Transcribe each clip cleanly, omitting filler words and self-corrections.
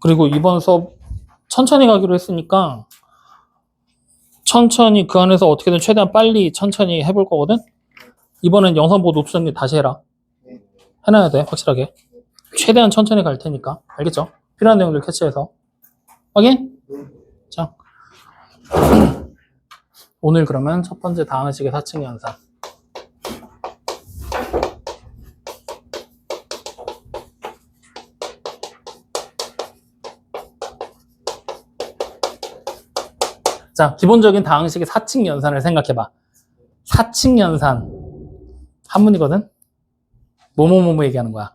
그리고 이번 수업 천천히 가기로 했으니까 천천히 그 안에서 어떻게든 최대한 빨리 천천히 해볼 거거든? 이번엔 영상 보고 노트 정리 다시 해라. 해놔야 돼, 확실하게. 최대한 천천히 갈 테니까. 알겠죠? 필요한 내용들 캐치해서. 확인? 자. 오늘 그러면 첫 번째 다항식의 사칙 연산. 자, 기본적인 다항식의 사칙 연산을 생각해봐. 사칙 연산. 한문이거든? 뭐뭐뭐뭐 얘기하는 거야.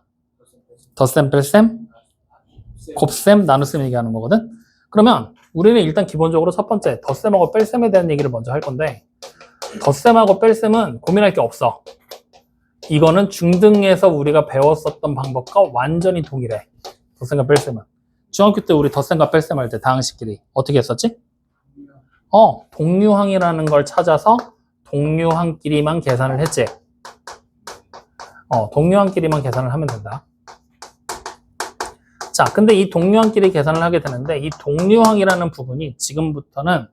덧셈, 뺄셈, 곱셈, 나눗셈 얘기하는 거거든? 그러면 우리는 일단 기본적으로 첫 번째 덧셈하고 뺄셈에 대한 얘기를 먼저 할 건데, 덧셈하고 뺄셈은 고민할 게 없어. 이거는 중등에서 우리가 배웠었던 방법과 완전히 동일해. 덧셈과 뺄셈은. 중학교 때 우리 덧셈과 뺄셈 할 때 다항식끼리 어떻게 했었지? 동류항이라는 걸 찾아서 동류항끼리만 계산을 했지. 동류항끼리만 계산을 하면 된다. 자, 근데 이 동류항끼리 계산을 하게 되는데 이 동류항이라는 부분이 지금부터는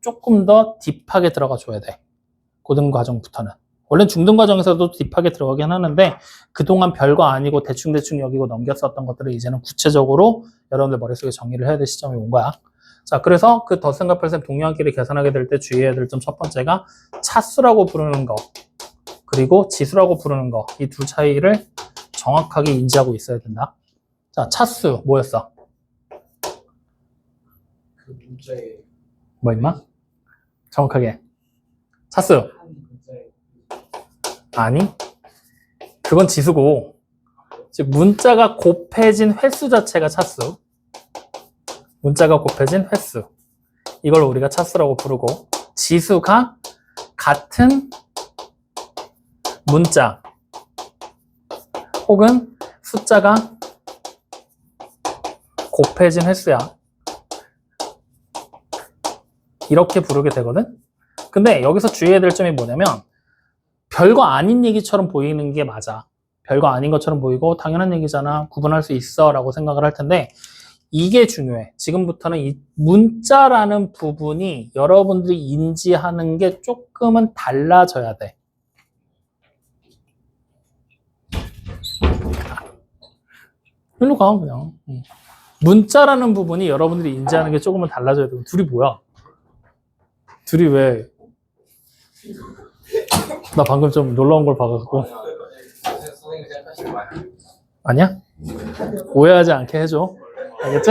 조금 더 딥하게 들어가 줘야 돼. 고등과정부터는. 원래 중등과정에서도 딥하게 들어가긴 하는데 그동안 별거 아니고 대충대충 여기고 넘겼었던 것들을 이제는 구체적으로 여러분들 머릿속에 정리를 해야 될 시점이 온 거야. 자, 그래서 그 덧셈과 뺄셈 동류항끼리 계산하게 될 때 주의해야 될 점 첫 번째가 차수라고 부르는 거 그리고 지수라고 부르는 거 이 두 차이를 정확하게 인지하고 있어야 된다. 자, 차수 뭐였어? 그 문자에 뭐 임마? 정확하게 차수 한 문자에 아니 그건 지수고 즉 문자가 곱해진 횟수 자체가 차수. 문자가 곱해진 횟수 이걸 우리가 차수라고 부르고 지수가 같은 문자 혹은 숫자가 곱해진 횟수야. 이렇게 부르게 되거든. 근데 여기서 주의해야 될 점이 뭐냐면 별거 아닌 얘기처럼 보이는 게 맞아. 별거 아닌 것처럼 보이고 당연한 얘기잖아. 구분할 수 있어 라고 생각을 할 텐데 이게 중요해. 지금부터는 이 문자라는 부분이 여러분들이 인지하는 게 조금은 달라져야 돼. 일로 가 그냥. 문자라는 부분이 여러분들이 인지하는 게 조금은 달라져야 되고 둘이 뭐야? 둘이 왜? 나 방금 좀 놀라운 걸 봐가지고. 선생님 생각하시는 거 아니에요? 아니야? 오해하지 않게 해줘. 알겠지?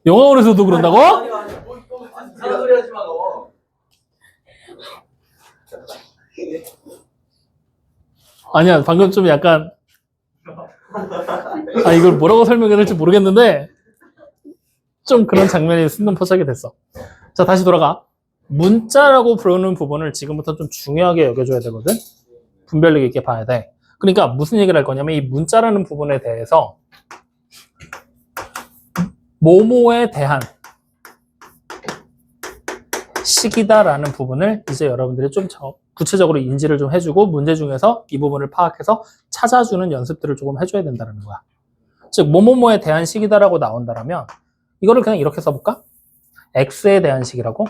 영화관에서도 그런다고? 이상한 소리 하지 마 너. 아니야, 방금 좀 약간 이걸 뭐라고 설명해야 될지 모르겠는데 좀 그런 장면이 순간포착이 됐어. 자, 다시 돌아가. 문자라고 부르는 부분을 지금부터 좀 중요하게 여겨줘야 되거든. 분별력 있게 봐야 돼. 그러니까 무슨 얘기를 할 거냐면 이 문자라는 부분에 대해서 뭐뭐에 대한 식이다라는 부분을 이제 여러분들이 좀 구체적으로 인지를 좀 해주고 문제 중에서 이 부분을 파악해서 찾아주는 연습들을 조금 해줘야 된다는 거야. 즉 뭐뭐뭐에 대한 식이다라고 나온다면 이거를 그냥 이렇게 써볼까? x에 대한 식이라고.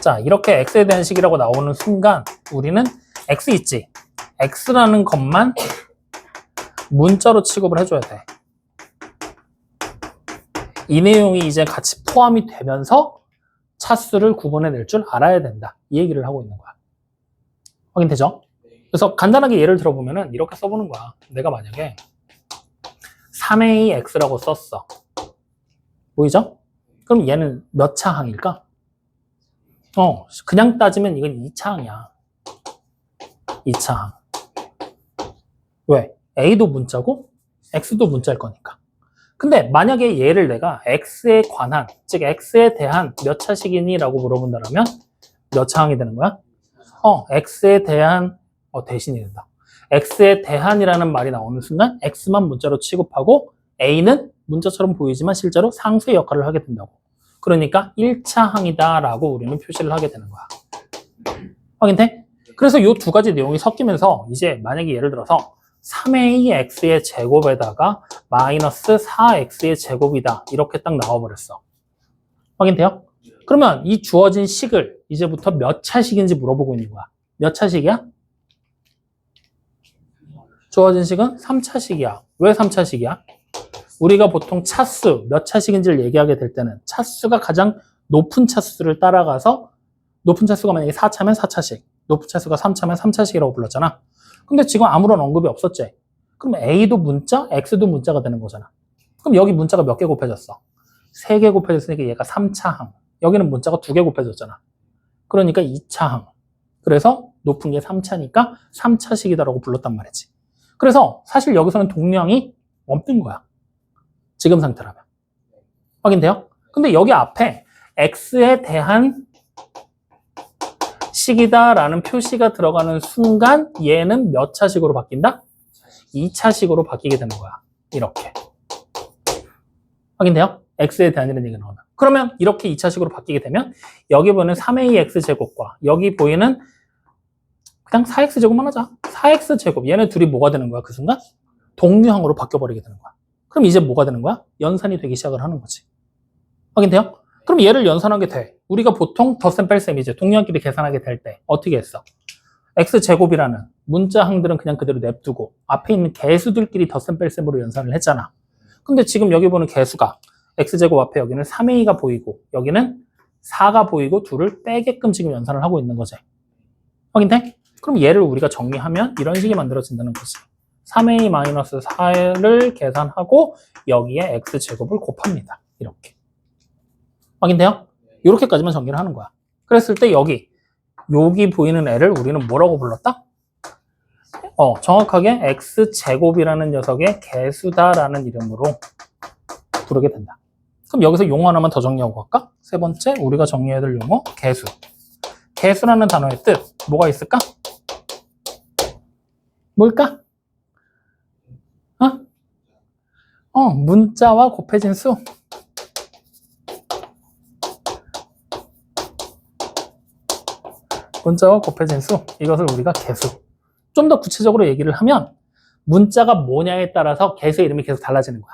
자, 이렇게 x에 대한 식이라고 나오는 순간 우리는 x 있지? x라는 것만 문자로 취급을 해줘야 돼. 이 내용이 이제 같이 포함이 되면서 차수를 구분해낼 줄 알아야 된다. 이 얘기를 하고 있는 거야. 확인되죠? 그래서 간단하게 예를 들어보면은 이렇게 써보는 거야. 내가 만약에 3a x라고 썼어. 보이죠? 그럼 얘는 몇 차항일까? 그냥 따지면 이건 2차항이야. 2차항. 왜? a도 문자고 x도 문자일 거니까. 근데 만약에 얘를 내가 x에 관한, 즉 x에 대한 몇 차식이니? 라고 물어본다면 몇 차항이 되는 거야? x에 대한, 대신이 된다. x에 대한이라는 말이 나오는 순간 x만 문자로 취급하고 a는 문자처럼 보이지만 실제로 상수의 역할을 하게 된다고. 그러니까 1차항이다 라고 우리는 표시를 하게 되는 거야. 확인돼? 그래서 이 두 가지 내용이 섞이면서 이제 만약에 예를 들어서 3a x의 제곱에다가 마이너스 4x의 제곱이다. 이렇게 딱 나와버렸어. 확인돼요? 그러면 이 주어진 식을 이제부터 몇 차식인지 물어보고 있는 거야. 몇 차식이야? 주어진 식은 3차식이야. 왜 3차식이야? 우리가 보통 차수, 몇 차식인지를 얘기하게 될 때는 차수가 가장 높은 차수를 따라가서 높은 차수가 만약에 4차면 4차식, 높은 차수가 3차면 3차식이라고 불렀잖아. 근데 지금 아무런 언급이 없었지. 그럼 A도 문자, X도 문자가 되는 거잖아. 그럼 여기 문자가 몇 개 곱해졌어? 3개 곱해졌으니까 얘가 3차항. 여기는 문자가 2개 곱해졌잖아. 그러니까 2차항. 그래서 높은 게 3차니까 3차식이다라고 불렀단 말이지. 그래서 사실 여기서는 동량이 없는 거야. 지금 상태라면. 확인돼요? 근데 여기 앞에 X에 대한 식이다라는 표시가 들어가는 순간 얘는 몇 차식으로 바뀐다? 2차식으로 바뀌게 되는 거야. 이렇게. 확인돼요? X에 대한 이런 얘기가 나오면. 그러면 이렇게 2차식으로 바뀌게 되면 여기 보이는 3AX제곱과 여기 보이는 그냥 4X제곱만 하자. 4X제곱. 얘네 둘이 뭐가 되는 거야? 그 순간? 동류항으로 바뀌어버리게 되는 거야. 그럼 이제 뭐가 되는 거야? 연산이 되기 시작을 하는 거지. 확인돼요? 그럼 얘를 연산하게 돼. 우리가 보통 덧셈 뺄셈이죠. 동류항끼리 계산하게 될 때 어떻게 했어? X제곱이라는 문자항들은 그냥 그대로 냅두고 앞에 있는 개수들끼리 덧셈 뺄셈으로 연산을 했잖아. 근데 지금 여기 보는 개수가 X제곱 앞에 여기는 3A가 보이고 여기는 4가 보이고 둘을 빼게끔 지금 연산을 하고 있는 거지. 확인돼? 그럼 얘를 우리가 정리하면 이런 식이 만들어진다는 거지. 3A-4를 계산하고 여기에 X제곱을 곱합니다. 이렇게. 확인돼요? 이렇게까지만 정리를 하는 거야. 그랬을 때 여기 보이는 애를 우리는 뭐라고 불렀다? 정확하게 X제곱이라는 녀석의 개수다라는 이름으로 부르게 된다. 그럼 여기서 용어 하나만 더 정리하고 갈까? 세 번째 우리가 정리해야 될 용어 개수. 개수라는 단어의 뜻 뭐가 있을까? 뭘까? 문자와 곱해진 수. 문자와 곱해진 수. 이것을 우리가 개수. 좀 더 구체적으로 얘기를 하면 문자가 뭐냐에 따라서 개수의 이름이 계속 달라지는 거야.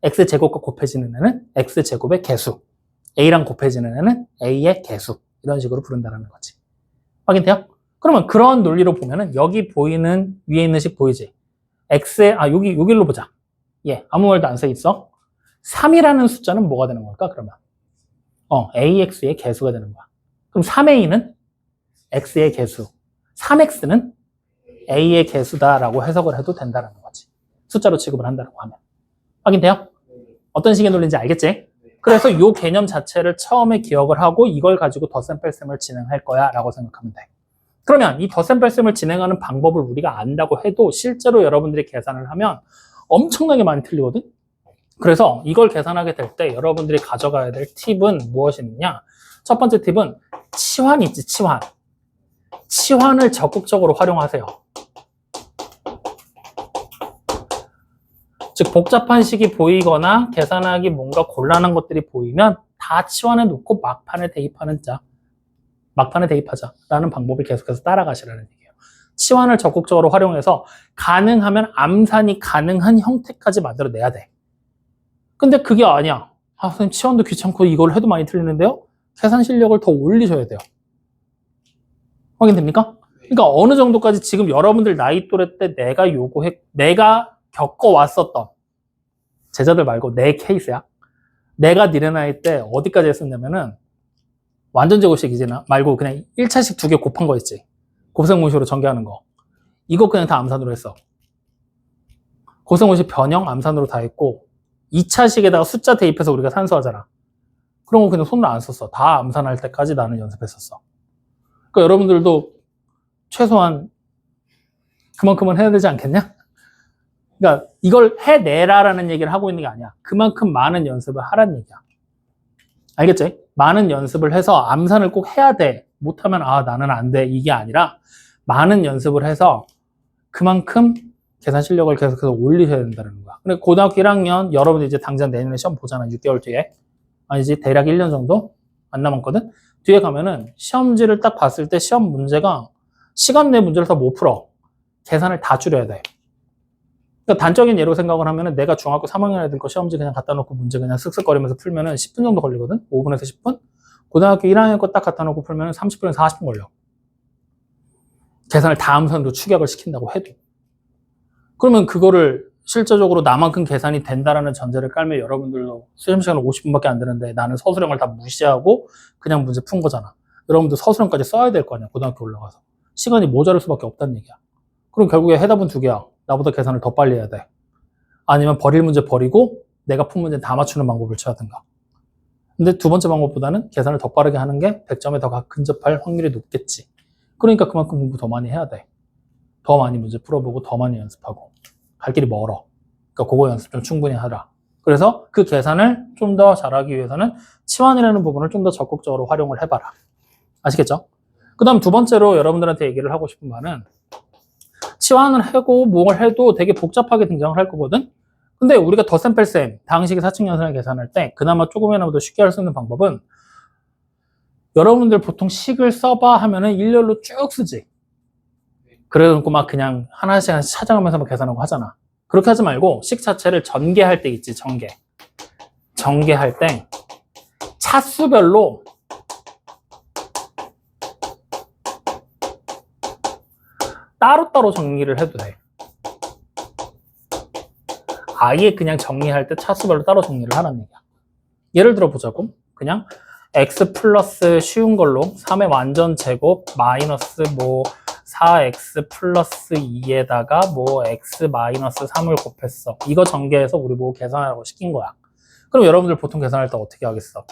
X제곱과 곱해지는 애는 X제곱의 개수. A랑 곱해지는 애는 A의 개수. 이런 식으로 부른다는 거지. 확인돼요? 그러면 그런 논리로 보면은 여기 보이는 위에 있는 식 보이지? 여기로 보자. 아무 말도 안 써 있어. 3이라는 숫자는 뭐가 되는 걸까, 그러면? AX의 개수가 되는 거야. 그럼 3A는 X의 개수. 3X는 A의 개수다라고 해석을 해도 된다는 거지. 숫자로 취급을 한다고 하면. 확인돼요? 어떤 식의 논리인지 알겠지? 그래서 이 개념 자체를 처음에 기억을 하고 이걸 가지고 덧셈 뺄셈을 진행할 거야 라고 생각하면 돼. 그러면 이 덧셈 뺄셈을 진행하는 방법을 우리가 안다고 해도 실제로 여러분들이 계산을 하면 엄청나게 많이 틀리거든? 그래서 이걸 계산하게 될 때 여러분들이 가져가야 될 팁은 무엇이 있느냐? 첫 번째 팁은 치환 있지, 치환. 치환을 적극적으로 활용하세요. 즉 복잡한 식이 보이거나 계산하기 뭔가 곤란한 것들이 보이면 다 치환해 놓고 막판에 대입하자라는 방법을 계속해서 따라가시라는 얘기예요. 치환을 적극적으로 활용해서 가능하면 암산이 가능한 형태까지 만들어내야 돼. 근데 그게 아니야. 선생님 치환도 귀찮고 이걸 해도 많이 틀리는데요? 계산 실력을 더 올리셔야 돼요. 확인됩니까? 그러니까 어느 정도까지 지금 여러분들 나이 또래 때 내가 겪어왔었던 제자들 말고 내 케이스야. 내가 니네 나이 때 어디까지 했었냐면은 완전 제곱식 이제 말고 그냥 1차식 2개 곱한 거 있지. 곱셈공식으로 전개하는 거. 이거 그냥 다 암산으로 했어. 곱셈공식 변형 암산으로 다 했고 2차식에다가 숫자 대입해서 우리가 산수하잖아. 그런 거 그냥 손으로 안 썼어. 다 암산할 때까지 나는 연습했었어. 그러니까 여러분들도 최소한 그만큼은 해야 되지 않겠냐? 그러니까 이걸 해내라라는 얘기를 하고 있는 게 아니야. 그만큼 많은 연습을 하라는 얘기야. 알겠지? 많은 연습을 해서 암산을 꼭 해야 돼. 못하면 나는 안 돼. 이게 아니라 많은 연습을 해서 그만큼 계산 실력을 계속해서 올리셔야 된다는 거야. 근데 고등학교 1학년 여러분 이제 당장 내년에 시험 보잖아. 6개월 뒤에. 아니지 대략 1년 정도 안 남았거든. 뒤에 가면은 시험지를 딱 봤을 때 시험 문제가 시간 내 문제를 다 못 풀어. 계산을 다 줄여야 돼. 그러니까 단적인 예로 생각을 하면은 내가 중학교 3학년 애들 거 시험지 그냥 갖다 놓고 문제 그냥 쓱쓱거리면서 풀면은 10분 정도 걸리거든? 5분에서 10분? 고등학교 1학년 거 딱 갖다 놓고 풀면은 30분에서 40분 걸려. 계산을 다음 선으로 추격을 시킨다고 해도. 그러면 그거를 실제적으로 나만큼 계산이 된다라는 전제를 깔면 여러분들도 수험 시간은 50분밖에 안 되는데 나는 서술형을 다 무시하고 그냥 문제 푼 거잖아. 여러분들 서술형까지 써야 될 거 아니야, 고등학교 올라가서. 시간이 모자랄 수밖에 없다는 얘기야. 그럼 결국에 해답은 두 개야. 나보다 계산을 더 빨리 해야 돼. 아니면 버릴 문제 버리고 내가 푼 문제 다 맞추는 방법을 취하든가. 근데 두 번째 방법보다는 계산을 더 빠르게 하는 게 100점에 더 근접할 확률이 높겠지. 그러니까 그만큼 공부 더 많이 해야 돼. 더 많이 문제 풀어보고 더 많이 연습하고. 갈 길이 멀어. 그러니까 그거 연습 좀 충분히 하라. 그래서 그 계산을 좀 더 잘하기 위해서는 치환이라는 부분을 좀 더 적극적으로 활용을 해봐라. 아시겠죠? 그 다음 두 번째로 여러분들한테 얘기를 하고 싶은 바는 치환을 하고 뭘 해도 되게 복잡하게 등장을 할 거거든? 근데 우리가 덧셈 뺄셈, 다항식의 사칙 연산을 계산할 때 그나마 조금이나마 더 쉽게 할 수 있는 방법은 여러분들 보통 식을 써봐 하면은 일렬로 쭉 쓰지. 그래놓고 막 그냥 하나씩 하나씩 찾아가면서 막 계산하고 하잖아. 그렇게 하지 말고 식 자체를 전개할 때 있지, 전개. 전개할 때 차수별로 따로따로 정리를 해도 돼. 아예 그냥 정리할 때 차수별로 따로 정리를 하라는 얘기야. 예를 들어 보자고. 그냥 x 플러스 쉬운 걸로 3의 완전 제곱 마이너스 뭐 4x 플러스 2에다가 뭐 x 마이너스 3을 곱했어. 이거 전개해서 우리 뭐 계산하라고 시킨 거야. 그럼 여러분들 보통 계산할 때 어떻게 하겠어?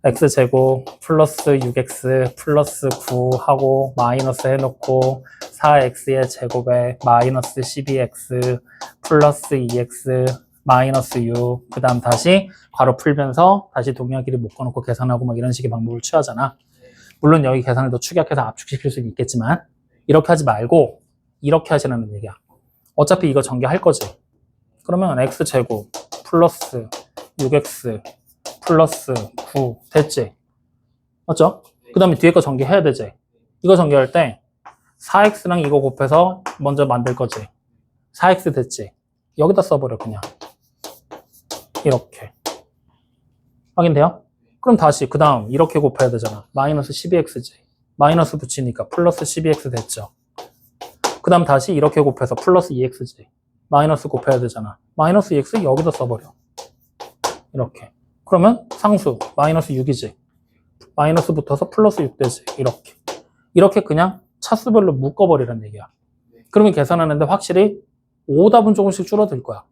x제곱 플러스 6x 플러스 9 하고 마이너스 해놓고 4x의 제곱에 마이너스 12x 플러스 2x 마이너스 6 그 다음 다시 괄호 풀면서 다시 동의하기를 묶어놓고 계산하고 막 이런 식의 방법을 취하잖아. 물론 여기 계산을 더 축약해서 압축시킬 수는 있겠지만 이렇게 하지 말고 이렇게 하시라는 얘기야. 어차피 이거 전개할 거지. 그러면 x제곱 플러스 6x 플러스 9 됐지? 맞죠? 그 다음에 뒤에 거 전개해야 되지? 이거 전개할 때 4x랑 이거 곱해서 먼저 만들 거지? 4x 됐지? 여기다 써버려 그냥 이렇게 확인돼요? 그럼 다시 그 다음 이렇게 곱해야 되잖아. 마이너스 12x지. 마이너스 붙이니까 플러스 12x 됐죠? 그 다음 다시 이렇게 곱해서 플러스 2x지. 마이너스 곱해야 되잖아. 마이너스 2x 여기다 써버려. 이렇게. 그러면 상수 마이너스 6이지. 마이너스 붙어서 플러스 6 되지. 이렇게. 이렇게 그냥 차수별로 묶어버리라는 얘기야. 그러면 계산하는데 확실히 오답은 조금씩 줄어들 거야.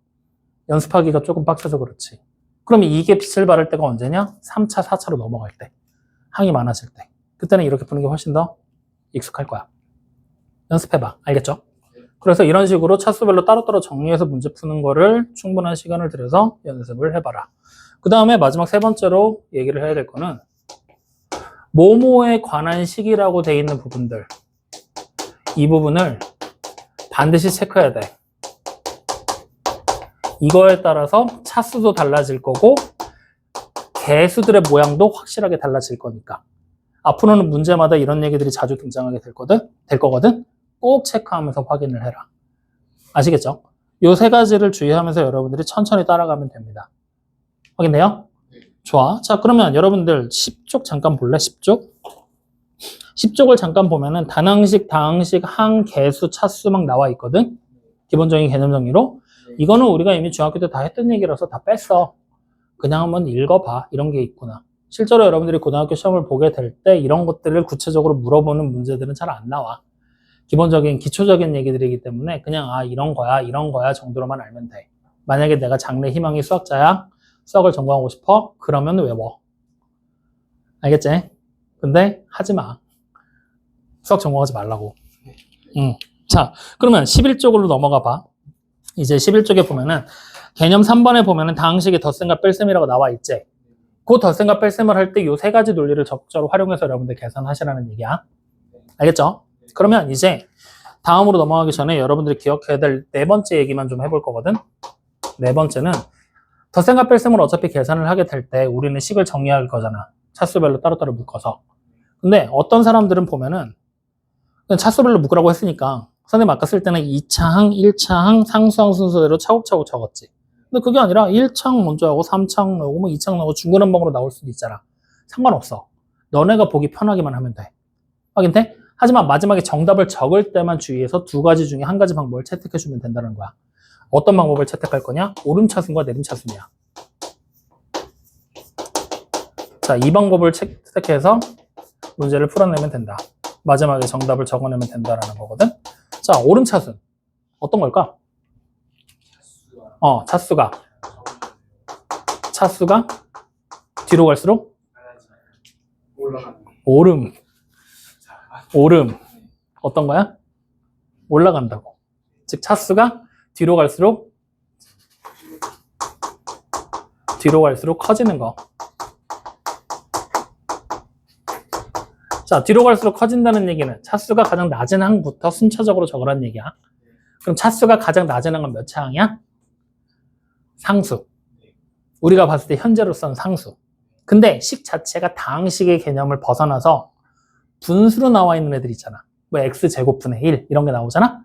연습하기가 조금 빡쳐서 그렇지. 그러면 이게 빛을 발할 때가 언제냐? 3차, 4차로 넘어갈 때. 항이 많아질 때. 그때는 이렇게 푸는 게 훨씬 더 익숙할 거야. 연습해봐. 알겠죠? 그래서 이런 식으로 차수별로 따로따로 정리해서 문제 푸는 거를 충분한 시간을 들여서 연습을 해봐라. 그 다음에 마지막 세 번째로 얘기를 해야 될 거는 뭐뭐에 관한 식이라고 돼 있는 부분들. 이 부분을 반드시 체크해야 돼. 이거에 따라서 차수도 달라질 거고 개수들의 모양도 확실하게 달라질 거니까 앞으로는 문제마다 이런 얘기들이 자주 등장하게 될 거거든. 꼭 체크하면서 확인을 해라. 아시겠죠? 요 세 가지를 주의하면서 여러분들이 천천히 따라가면 됩니다. 확인돼요? 좋아. 자, 그러면 여러분들 10쪽 잠깐 볼래? 10쪽? 10쪽을 잠깐 보면은 단항식, 다항식, 항, 개수, 차수 막 나와 있거든. 기본적인 개념 정리로. 이거는 우리가 이미 중학교 때 다 했던 얘기라서 다 뺐어. 그냥 한번 읽어봐. 이런 게 있구나. 실제로 여러분들이 고등학교 시험을 보게 될 때 이런 것들을 구체적으로 물어보는 문제들은 잘 안 나와. 기본적인 기초적인 얘기들이기 때문에 그냥 이런 거야 정도로만 알면 돼. 만약에 내가 장래 희망이 수학자야, 수학을 전공하고 싶어, 그러면 외워. 알겠지? 근데 하지 마. 수학 전공하지 말라고. 자, 그러면 11쪽으로 넘어가 봐. 이제 11쪽에 보면은 개념 3번에 보면은 다항식의 덧셈과 뺄셈이라고 나와 있지. 그 덧셈과 뺄셈을 할 때 이 세 가지 논리를 적극적으로 활용해서 여러분들 계산하시라는 얘기야. 알겠죠? 그러면 이제 다음으로 넘어가기 전에 여러분들이 기억해야 될 네 번째 얘기만 좀 해볼 거거든. 네 번째는 덧셈과 뺄셈을 어차피 계산을 하게 될 때 우리는 식을 정리할 거잖아. 차수별로 따로따로 묶어서. 근데 어떤 사람들은 보면은 그냥 차수별로 묶으라고 했으니까 선생님 아까 쓸 때는 2차항, 1차항, 상수항 순서대로 차곡차곡 적었지. 근데 그게 아니라 1차항 먼저 하고 3차항 나오고 뭐 2차항 나오고 중구난방으로 나올 수도 있잖아. 상관없어. 너네가 보기 편하기만 하면 돼. 확인돼? 하지만 마지막에 정답을 적을 때만 주의해서 두 가지 중에 한 가지 방법을 채택해주면 된다는 거야. 어떤 방법을 채택할 거냐? 오름차순과 내림차순이야. 자, 이 방법을 채택해서 문제를 풀어내면 된다. 마지막에 정답을 적어내면 된다라는 거거든. 자, 오름차순. 어떤 걸까? 차수가 뒤로 갈수록 오름. 어떤 거야? 올라간다고. 즉 차수가 뒤로 갈수록 커지는 거. 자, 뒤로 갈수록 커진다는 얘기는 차수가 가장 낮은 항부터 순차적으로 적으라는 얘기야. 그럼 차수가 가장 낮은 항은 몇 차 항이야? 상수. 우리가 봤을 때 현재로서는 상수. 근데 식 자체가 다항식의 개념을 벗어나서 분수로 나와 있는 애들 있잖아. 뭐 x제곱분의 1 이런 게 나오잖아.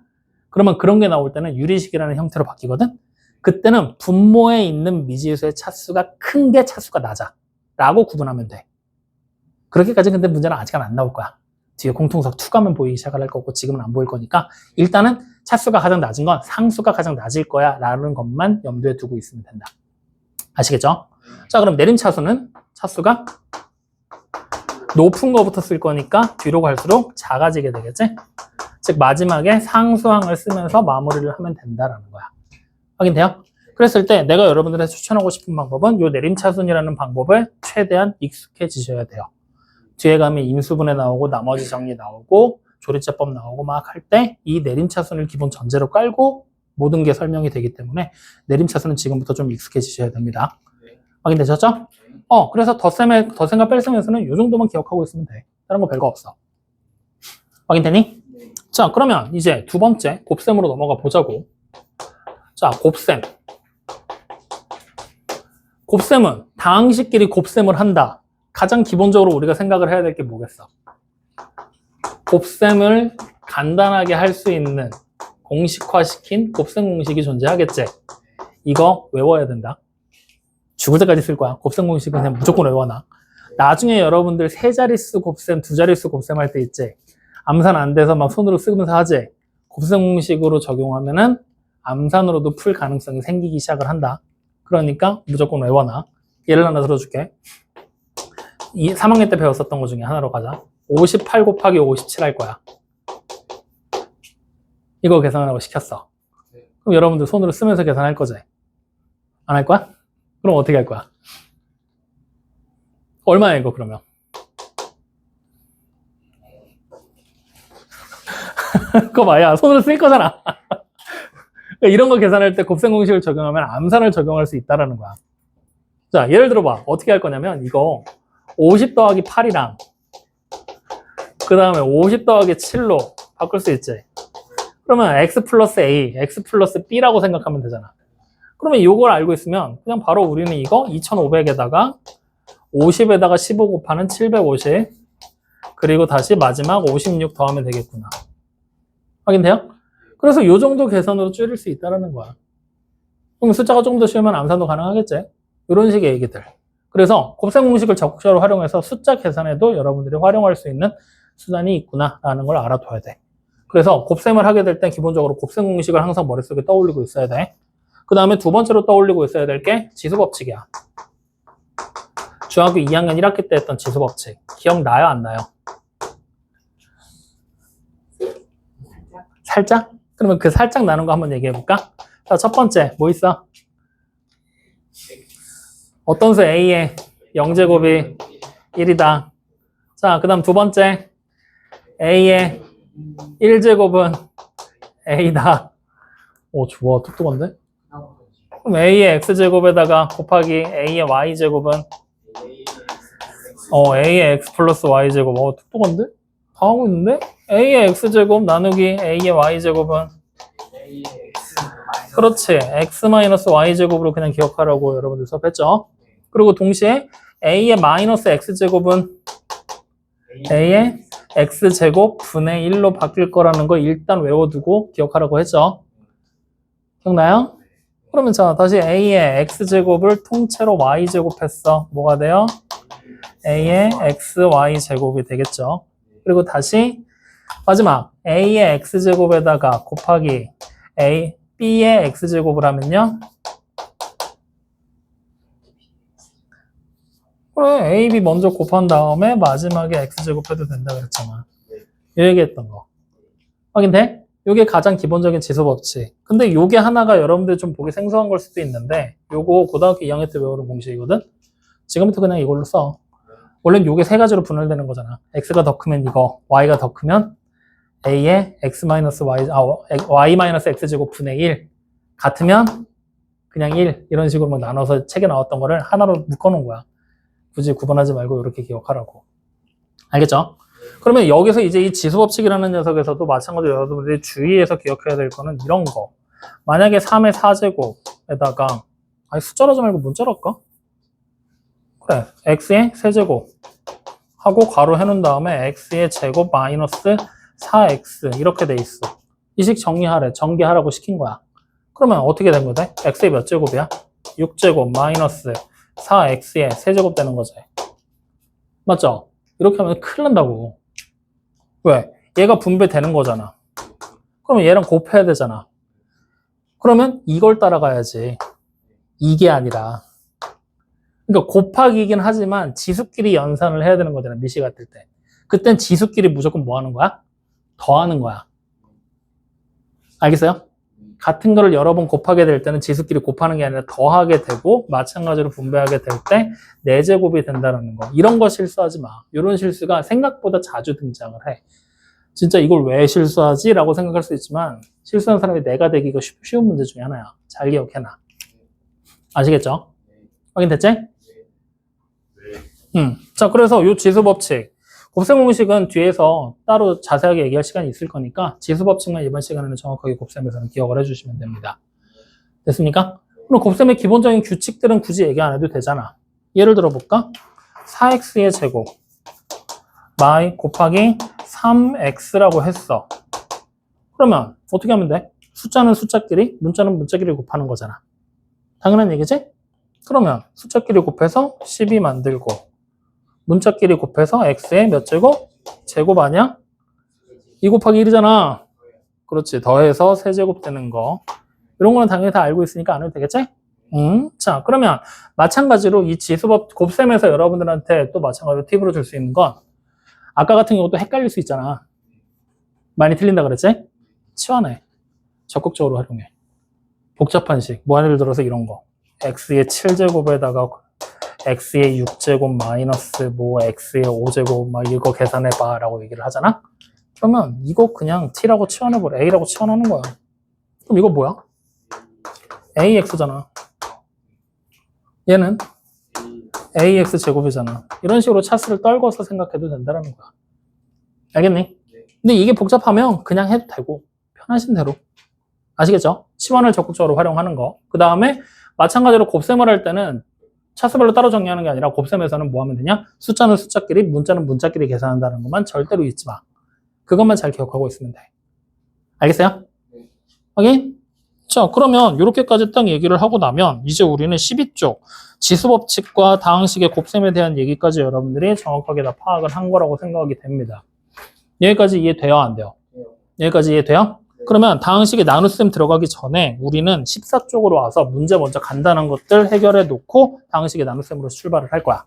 그러면 그런 게 나올 때는 유리식이라는 형태로 바뀌거든. 그때는 분모에 있는 미지수의 차수가 큰 게 차수가 낮아 라고 구분하면 돼. 그렇게까지 근데 문제는 아직은 안 나올 거야. 뒤에 공통석 2가면 보이기 시작할 거고 지금은 안 보일 거니까 일단은 차수가 가장 낮은 건 상수가 가장 낮을 거야 라는 것만 염두에 두고 있으면 된다. 아시겠죠? 자, 그럼 내림차수는 차수가 높은 거부터 쓸 거니까 뒤로 갈수록 작아지게 되겠지? 즉 마지막에 상수항을 쓰면서 마무리를 하면 된다라는 거야. 확인돼요? 그랬을 때 내가 여러분들한테 추천하고 싶은 방법은 이 내림차순이라는 방법에 최대한 익숙해지셔야 돼요. 뒤에 가면 인수분해 나오고 나머지 정리 나오고 조리제법 나오고 막 할 때 이 내림차순을 기본 전제로 깔고 모든 게 설명이 되기 때문에 내림차순은 지금부터 좀 익숙해지셔야 됩니다. 확인되셨죠? 그래서 덧셈과 뺄셈에서는 이 정도만 기억하고 있으면 돼. 다른 거 별거 없어. 확인되니? 자, 그러면 이제 두 번째 곱셈으로 넘어가 보자고. 자, 곱셈. 곱셈은 다항식끼리 곱셈을 한다. 가장 기본적으로 우리가 생각을 해야 될 게 뭐겠어? 곱셈을 간단하게 할 수 있는 공식화시킨 곱셈 공식이 존재하겠지. 이거 외워야 된다. 죽을 때까지 쓸 거야. 곱셈 공식은 그냥 무조건 외워놔. 나중에 여러분들 세 자릿수 곱셈, 두 자릿수 곱셈 할 때 있지. 암산 안 돼서 막 손으로 쓰면서 하지. 곱셈 공식으로 적용하면은 암산으로도 풀 가능성이 생기기 시작을 한다. 그러니까 무조건 외워놔. 예를 하나 들어줄게. 3학년 때 배웠었던 것 중에 하나로 가자. 58 곱하기 57 할 거야. 이거 계산하라고 시켰어. 그럼 여러분들 손으로 쓰면서 계산할 거지? 안 할 거야? 그럼 어떻게 할 거야? 얼마야 이거 그러면? 그거 봐야 손으로 쓸 거잖아. 이런 거 계산할 때 곱셈 공식을 적용하면 암산을 적용할 수 있다는 거야. 자, 예를 들어봐. 어떻게 할 거냐면 이거 50 더하기 8이랑 그 다음에 50 더하기 7로 바꿀 수 있지. 그러면 x 플러스 a, x 플러스 b라고 생각하면 되잖아. 그러면 이걸 알고 있으면 그냥 바로 우리는 이거 2500에다가 50에다가 15 곱하는 750 그리고 다시 마지막 56 더하면 되겠구나. 확인돼요? 그래서 이 정도 계산으로 줄일 수 있다는 거야. 그럼 숫자가 조금 더 쉬우면 암산도 가능하겠지? 이런 식의 얘기들. 그래서 곱셈 공식을 적극적으로 활용해서 숫자 계산에도 여러분들이 활용할 수 있는 수단이 있구나라는 걸 알아둬야 돼. 그래서 곱셈을 하게 될 땐 기본적으로 곱셈 공식을 항상 머릿속에 떠올리고 있어야 돼. 그 다음에 두 번째로 떠올리고 있어야 될 게 지수법칙이야. 중학교 2학년 1학기 때 했던 지수법칙. 기억나요? 안 나요? 살짝? 그러면 그 살짝 나는 거 한번 얘기해볼까? 자, 첫 번째 뭐 있어? 어떤 수 A의 0제곱이 1이다. 자, 그 다음 두 번째 A의 1제곱은 A다. 오, 좋아. 똑똑한데? 그럼 A의 X제곱에다가 곱하기 A의 Y제곱은 A의 X 플러스 Y제곱. 똑똑한데? 다 하고 있는데? A의 X제곱 나누기 A의 Y제곱은 그렇지. X 마이너스 Y제곱으로 그냥 기억하라고 여러분들 수업했죠? 그리고 동시에 A의 마이너스 X제곱은 A의 X제곱 분의 1로 바뀔 거라는 거 일단 외워두고 기억하라고 했죠. 기억나요? 그러면 자, 다시 A의 X제곱을 통째로 Y제곱했어. 뭐가 돼요? A의 XY제곱이 되겠죠. 그리고 다시 마지막 A의 X제곱에다가 곱하기 B의 X제곱을 하면요. 그래, A, B 먼저 곱한 다음에 마지막에 X제곱 해도 된다 그랬잖아. 이 얘기했던 거. 확인돼? 요게 가장 기본적인 지수 법칙. 근데 요게 하나가 여러분들 좀 보기 생소한 걸 수도 있는데 요거 고등학교 2학년 때 외우는 공식이거든? 지금부터 그냥 이걸로 써. 원래는 요게 세 가지로 분할되는 거잖아. X가 더 크면 이거, Y가 더 크면 A의 Y-X제곱 분의 1 같으면 그냥 1 이런 식으로 막 나눠서 책에 나왔던 거를 하나로 묶어놓은 거야. 굳이 구분하지 말고 이렇게 기억하라고. 알겠죠? 그러면 여기서 이제 이 지수법칙이라는 녀석에서도 마찬가지로 여러분들이 주의해서 기억해야 될 거는 이런 거. 만약에 3의 4제곱에다가 아니 숫자로 하지 말고 문자로 할까? 그래. x의 세제곱 하고 괄호 해놓은 다음에 x의 제곱 마이너스 4x 이렇게 돼 있어. 이 식 정리하래. 전개하라고 시킨 거야. 그러면 어떻게 된 거돼? x의 몇 제곱이야? 6제곱 마이너스 4x의 세제곱 되는 거지. 맞죠? 이렇게 하면 큰일 난다고. 왜? 얘가 분배되는 거잖아. 그러면 얘랑 곱해야 되잖아. 그러면 이걸 따라가야지. 이게 아니라. 그러니까 곱하기이긴 하지만 지수끼리 연산을 해야 되는 거잖아. 미시 같을 때. 그땐 지수끼리 무조건 뭐 하는 거야? 더하는 거야. 알겠어요? 같은 거를 여러 번 곱하게 될 때는 지수끼리 곱하는 게 아니라 더하게 되고 마찬가지로 분배하게 될 때 4제곱이 된다는 거. 이런 거 실수하지 마. 이런 실수가 생각보다 자주 등장을 해. 진짜 이걸 왜 실수하지? 라고 생각할 수 있지만 실수하는 사람이 내가 되기가 쉬운 문제 중에 하나야. 잘 기억해놔. 아시겠죠? 확인됐지? 자, 그래서 이 지수법칙. 곱셈 공식은 뒤에서 따로 자세하게 얘기할 시간이 있을 거니까 지수법칙만 이번 시간에는 정확하게 곱셈에서는 기억을 해주시면 됩니다. 됐습니까? 그럼 곱셈의 기본적인 규칙들은 굳이 얘기 안 해도 되잖아. 예를 들어 볼까? 4x의 제곱 y 곱하기 3x라고 했어. 그러면 어떻게 하면 돼? 숫자는 숫자끼리, 문자는 문자끼리 곱하는 거잖아. 당연한 얘기지? 그러면 숫자끼리 곱해서 12 만들고 문자끼리 곱해서 x의 몇 제곱? 제곱 아니야? 2 곱하기 1이잖아. 그렇지. 더해서 세제곱 되는 거. 이런 거는 당연히 다 알고 있으니까 안 해도 되겠지? 자, 그러면 마찬가지로 이 지수법 곱셈에서 여러분들한테 또 마찬가지로 팁으로 줄 수 있는 건 아까 같은 경우도 헷갈릴 수 있잖아. 많이 틀린다 그랬지? 치환해. 적극적으로 활용해. 복잡한 식. 뭐 예를 들어서 이런 거. x의 7제곱에다가 x의 6제곱 마이너스 뭐 x의 5제곱 막 이거 계산해봐 라고 얘기를 하잖아? 그러면 이거 그냥 t라고 치환해버려. a라고 치환하는 거야. 그럼 이거 뭐야? ax잖아. 얘는 ax 제곱이잖아. 이런 식으로 차수를 떨궈서 생각해도 된다는 거야. 알겠니? 근데 이게 복잡하면 그냥 해도 되고 편하신 대로. 아시겠죠? 치환을 적극적으로 활용하는 거. 그 다음에 마찬가지로 곱셈을 할 때는 차수별로 따로 정리하는 게 아니라 곱셈에서는 뭐 하면 되냐? 숫자는 숫자끼리, 문자는 문자끼리 계산한다는 것만 절대로 잊지 마. 그것만 잘 기억하고 있으면 돼. 알겠어요? 확인? 자, 그러면 이렇게까지 딱 얘기를 하고 나면 이제 우리는 12쪽 지수법칙과 다항식의 곱셈에 대한 얘기까지 여러분들이 정확하게 다 파악을 한 거라고 생각이 됩니다. 여기까지 이해돼요? 안 돼요? 여기까지 이해돼요? 그러면 다항식의 나눗셈 들어가기 전에 우리는 14쪽으로 와서 문제 먼저 간단한 것들 해결해 놓고 다항식의 나눗셈으로 출발을 할 거야.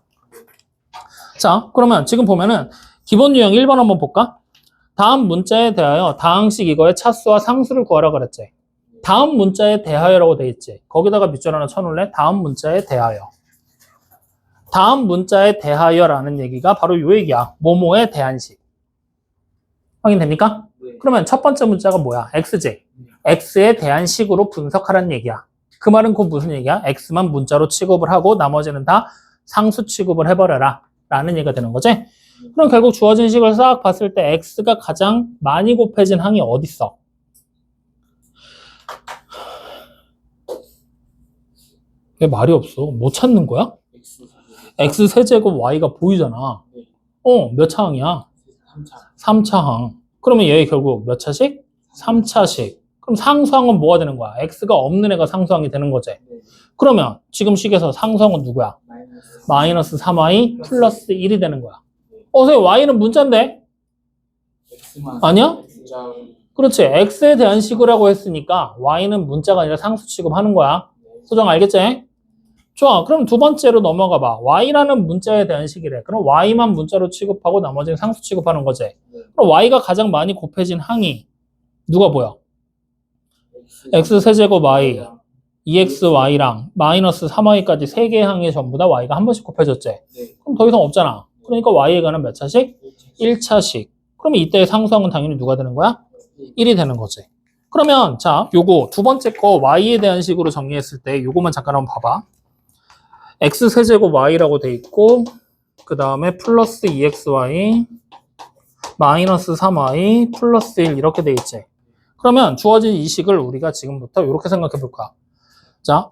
자, 그러면 지금 보면은 기본 유형 1번 한번 볼까? 다음 문자에 대하여 다항식 이거의 차수와 상수를 구하라 그랬지. 다음 문자에 대하여라고 돼 있지. 거기다가 밑줄 하나 쳐놓을래? 다음 문자에 대하여. 다음 문자에 대하여라는 얘기가 바로 요 얘기야. 뭐뭐에 대한 식. 확인됩니까? 그러면 첫 번째 문자가 뭐야? x지. x에 대한 식으로 분석하라는 얘기야. 그 말은 곧 무슨 얘기야? x만 문자로 취급을 하고 나머지는 다 상수 취급을 해버려라 라는 얘기가 되는 거지. 그럼 결국 주어진 식을 싹 봤을 때 x가 가장 많이 곱해진 항이 어디 있어? 왜 말이 없어? 못 찾는 거야? x 세제곱 y가 보이잖아. 몇 차항이야? 3차. 3차항. 그러면 얘 결국 몇 차씩? 3차씩. 그럼 상수항은 뭐가 되는 거야? x가 없는 애가 상수항이 되는 거지. 네. 그러면 지금 식에서 상수항은 누구야? 마이너스 3y 플러스 1이 되는 거야. 선생님 y는 문자인데? X만. 아니야? 문자. 그렇지. x에 대한 식이라고 했으니까 y는 문자가 아니라 상수 취급하는 거야. 소정 알겠지? 좋아. 그럼 두 번째로 넘어가 봐. y라는 문자에 대한 식이래. 그럼 y만 문자로 취급하고 나머지는 상수 취급하는 거지. 그럼 y가 가장 많이 곱해진 항이 누가 보여? x세제곱 y, 2xy랑 마이너스 3y까지 세 개의 항이 전부 다 y가 한 번씩 곱해졌지. 네. 그럼 더 이상 없잖아. 그러니까 y에 관한 몇 차씩? 1차씩. 그러면 이때의 상수항은 당연히 누가 되는 거야? 1이 되는 거지. 그러면 자, 요거 두 번째 거 y에 대한 식으로 정리했을 때 요거만 잠깐 한번 봐봐. x세제곱 y라고 돼 있고 그 다음에 플러스 2xy 마이너스 3y 플러스 1 이렇게 돼 있지. 그러면 주어진 이 식을 우리가 지금부터 이렇게 생각해 볼 거야. 자,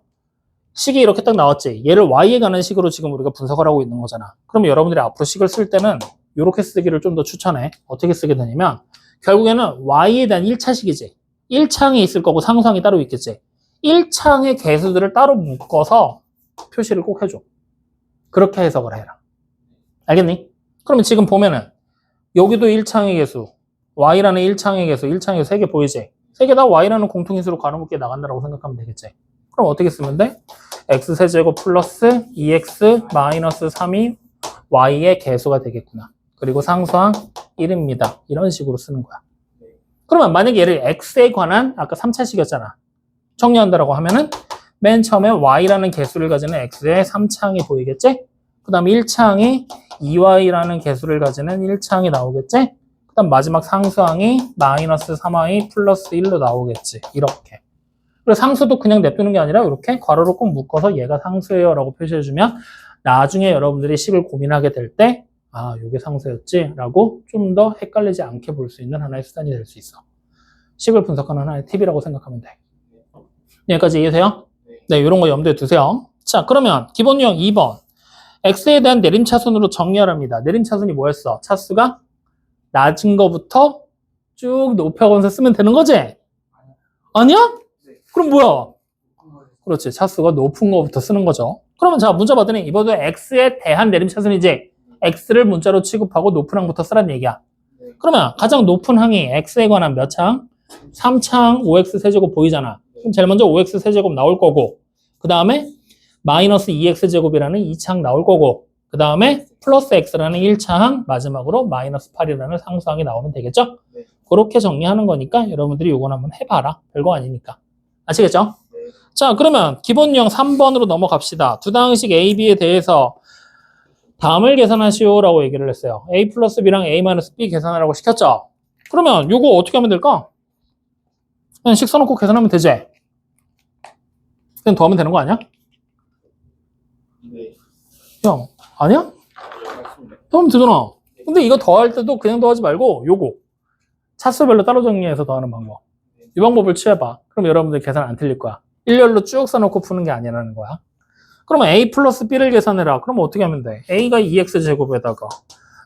식이 이렇게 딱 나왔지. 얘를 y에 관한 식으로 지금 우리가 분석을 하고 있는 거잖아. 그러면 여러분들이 앞으로 식을 쓸 때는 이렇게 쓰기를 좀 더 추천해. 어떻게 쓰게 되냐면 결국에는 y에 대한 1차식이지. 1차항이 있을 거고 상수항이 따로 있겠지. 1차항의 개수들을 따로 묶어서 표시를 꼭 해줘. 그렇게 해석을 해라. 알겠니? 그러면 지금 보면은 여기도 1차항의 개수, y라는 1차항의 개수, 1차항의 개수 3개 보이지? 3개 다 y라는 공통인수로 가로묶기에 나간다고 생각하면 되겠지. 그럼 어떻게 쓰면 돼? x세제곱 플러스 2x 마이너스 3이 y의 개수가 되겠구나. 그리고 상수항 1입니다. 이런 식으로 쓰는 거야. 그러면 만약에 얘를 x에 관한 아까 3차식이었잖아. 정리한다라고 하면은 맨 처음에 y라는 개수를 가지는 x의 3차항이 보이겠지? 그 다음 1차항이 2y라는 개수를 가지는 1차항이 나오겠지? 그 다음 마지막 상수항이 마이너스 3y 플러스 1로 나오겠지. 이렇게. 그리고 상수도 그냥 냅두는 게 아니라 이렇게 괄호로 꼭 묶어서 얘가 상수예요 라고 표시해주면 나중에 여러분들이 식을 고민하게 될 때 아, 이게 상수였지? 라고 좀 더 헷갈리지 않게 볼 수 있는 하나의 수단이 될 수 있어. 식을 분석하는 하나의 팁이라고 생각하면 돼. 여기까지 이해돼요? 네, 이런 거 염두에 두세요. 자, 그러면 기본 유형 2번. x에 대한 내림차순으로 정리하랍니다. 내림차순이 뭐였어? 차수가 낮은 거부터 쭉 높여가면서 쓰면 되는 거지? 아니야? 그럼 뭐야? 그렇지. 차수가 높은 거부터 쓰는 거죠. 그러면 자, 문자 받으니 이번도 x에 대한 내림차순이지. x를 문자로 취급하고 높은 항부터 쓰라는 얘기야. 그러면 가장 높은 항이 x에 관한 몇 차항? 3차항 5x 세제곱 보이잖아. 그럼 제일 먼저 5x 세제곱 나올 거고 그 다음에 마이너스 2x 제곱이라는 2차항 나올 거고 그 다음에 플러스 x라는 1차항 마지막으로 마이너스 8이라는 상수항이 나오면 되겠죠? 네. 그렇게 정리하는 거니까 여러분들이 이건 한번 해봐라. 별거 아니니까. 아시겠죠? 네. 자, 그러면 기본 유형 3번으로 넘어갑시다. 두 다항식 A, B에 대해서 다음을 계산하시오라고 얘기를 했어요. A 플러스 B랑 A 마이너스 B 계산하라고 시켰죠? 그러면 이거 어떻게 하면 될까? 그냥 식 써놓고 계산하면 되지? 그냥 더하면 되는 거 아니야? 네. 형, 아니야? 맞습니다. 더하면 되잖아. 근데 이거 더할 때도 그냥 더하지 말고 요거 차수별로 따로 정리해서 더하는 방법. 이 방법을 취해봐. 그럼 여러분들 계산 안 틀릴 거야. 일렬로 쭉 써놓고 푸는 게 아니라는 거야. 그러면 A 플러스 B를 계산해라. 그러면 어떻게 하면 돼? A가 2x 제곱에다가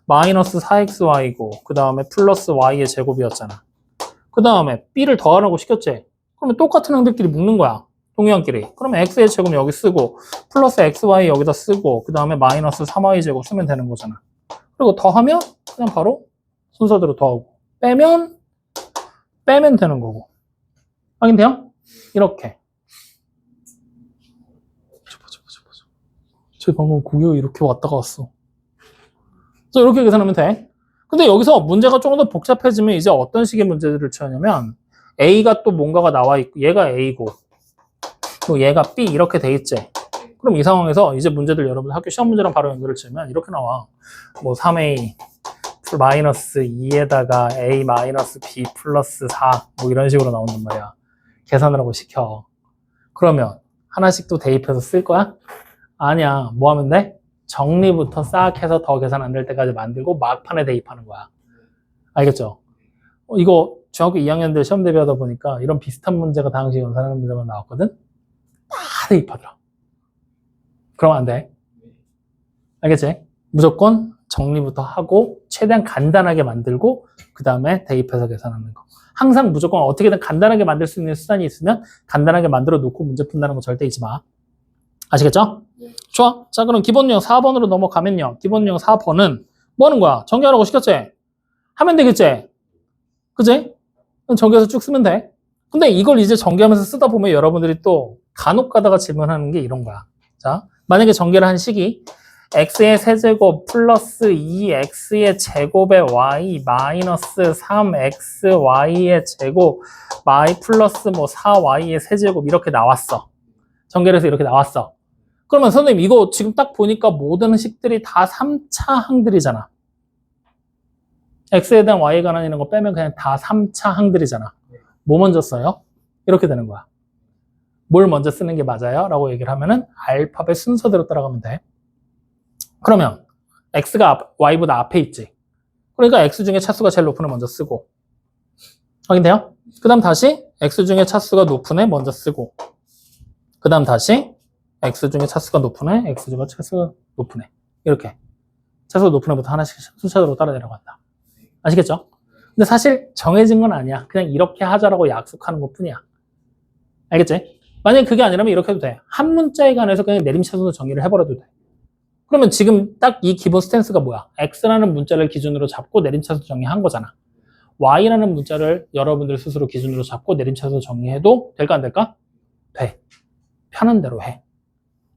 마이너스 4xy고 그 다음에 플러스 y의 제곱이었잖아. 그 다음에 B를 더하라고 시켰지? 그러면 똑같은 항들끼리 묶는 거야. 동의항끼리. 그러면 x의 제곱 여기 쓰고 플러스 xy 여기다 쓰고 그 다음에 마이너스 3y 제곱 쓰면 되는 거잖아. 그리고 더하면 그냥 바로 순서대로 더하고 빼면 되는 거고. 확인돼요? 이렇게. 저 방금 고기가 이렇게 왔다가 왔어. 그래서 이렇게 계산하면 돼. 근데 여기서 문제가 조금 더 복잡해지면 이제 어떤 식의 문제들을 취하냐면 A가 또 뭔가가 나와 있고 얘가 A고 또 얘가 B 이렇게 돼 있지. 그럼 이 상황에서 이제 문제들 여러분 학교 시험 문제랑 바로 연결을 지으면 이렇게 나와. 뭐 3A 마이너스 2에다가 A 마이너스 B 플러스 4 뭐 이런 식으로 나온단 말이야. 계산을 하고 시켜. 그러면 하나씩 또 대입해서 쓸 거야? 아니야. 뭐 하면 돼? 정리부터 싹 해서 더 계산 안 될 때까지 만들고 막판에 대입하는 거야. 알겠죠? 이거 중학교 2학년 때 시험 대비하다 보니까 이런 비슷한 문제가 당시 연산하는 문제가 나왔거든? 다 대입하더라. 그러면 안 돼. 알겠지? 무조건 정리부터 하고 최대한 간단하게 만들고 그 다음에 대입해서 계산하는 거. 항상 무조건 어떻게든 간단하게 만들 수 있는 수단이 있으면 간단하게 만들어 놓고 문제 푼다는 거 절대 잊지 마. 아시겠죠? 네. 좋아. 자, 그럼 기본 유형 4번으로 넘어가면요. 기본 유형 4번은 뭐 하는 거야? 전개하라고 시켰지? 하면 되겠지? 그지? 전개해서 쭉 쓰면 돼. 근데 이걸 이제 전개하면서 쓰다 보면 여러분들이 또 간혹 가다가 질문하는 게 이런 거야. 자, 만약에 전개를 한 식이 x의 세제곱 플러스 2x의 제곱에 y 마이너스 3xy의 제곱 y 플러스 뭐 4y의 세제곱 이렇게 나왔어. 전개를 해서 이렇게 나왔어. 그러면 선생님 이거 지금 딱 보니까 모든 식들이 다 3차 항들이잖아. x에 대한 y에 관한 이런 거 빼면 그냥 다 3차 항들이잖아. 뭐 먼저 써요? 이렇게 되는 거야. 뭘 먼저 쓰는 게 맞아요? 라고 얘기를 하면은 알파벳 순서대로 따라가면 돼. 그러면 x가 y보다 앞에 있지. 그러니까 x 중에 차수가 제일 높은 애 먼저 쓰고. 확인돼요? 그 다음 다시 x 중에 차수가 높은 애 먼저 쓰고. 그 다음 다시 x 중에 차수가 높은 애, x 중에 차수가 높은 애. 이렇게. 차수가 높은 애부터 하나씩 순차적으로 따라 내려간다. 아시겠죠? 근데 사실 정해진 건 아니야. 그냥 이렇게 하자라고 약속하는 것 뿐이야. 알겠지? 만약에 그게 아니라면 이렇게 해도 돼. 한 문자에 관해서 그냥 내림차순으로 정의를 해버려도 돼. 그러면 지금 딱 이 기본 스탠스가 뭐야? x라는 문자를 기준으로 잡고 내림차순 정의한 거잖아. y라는 문자를 여러분들 스스로 기준으로 잡고 내림차순 정의해도 될까 안 될까? 돼. 편한 대로 해.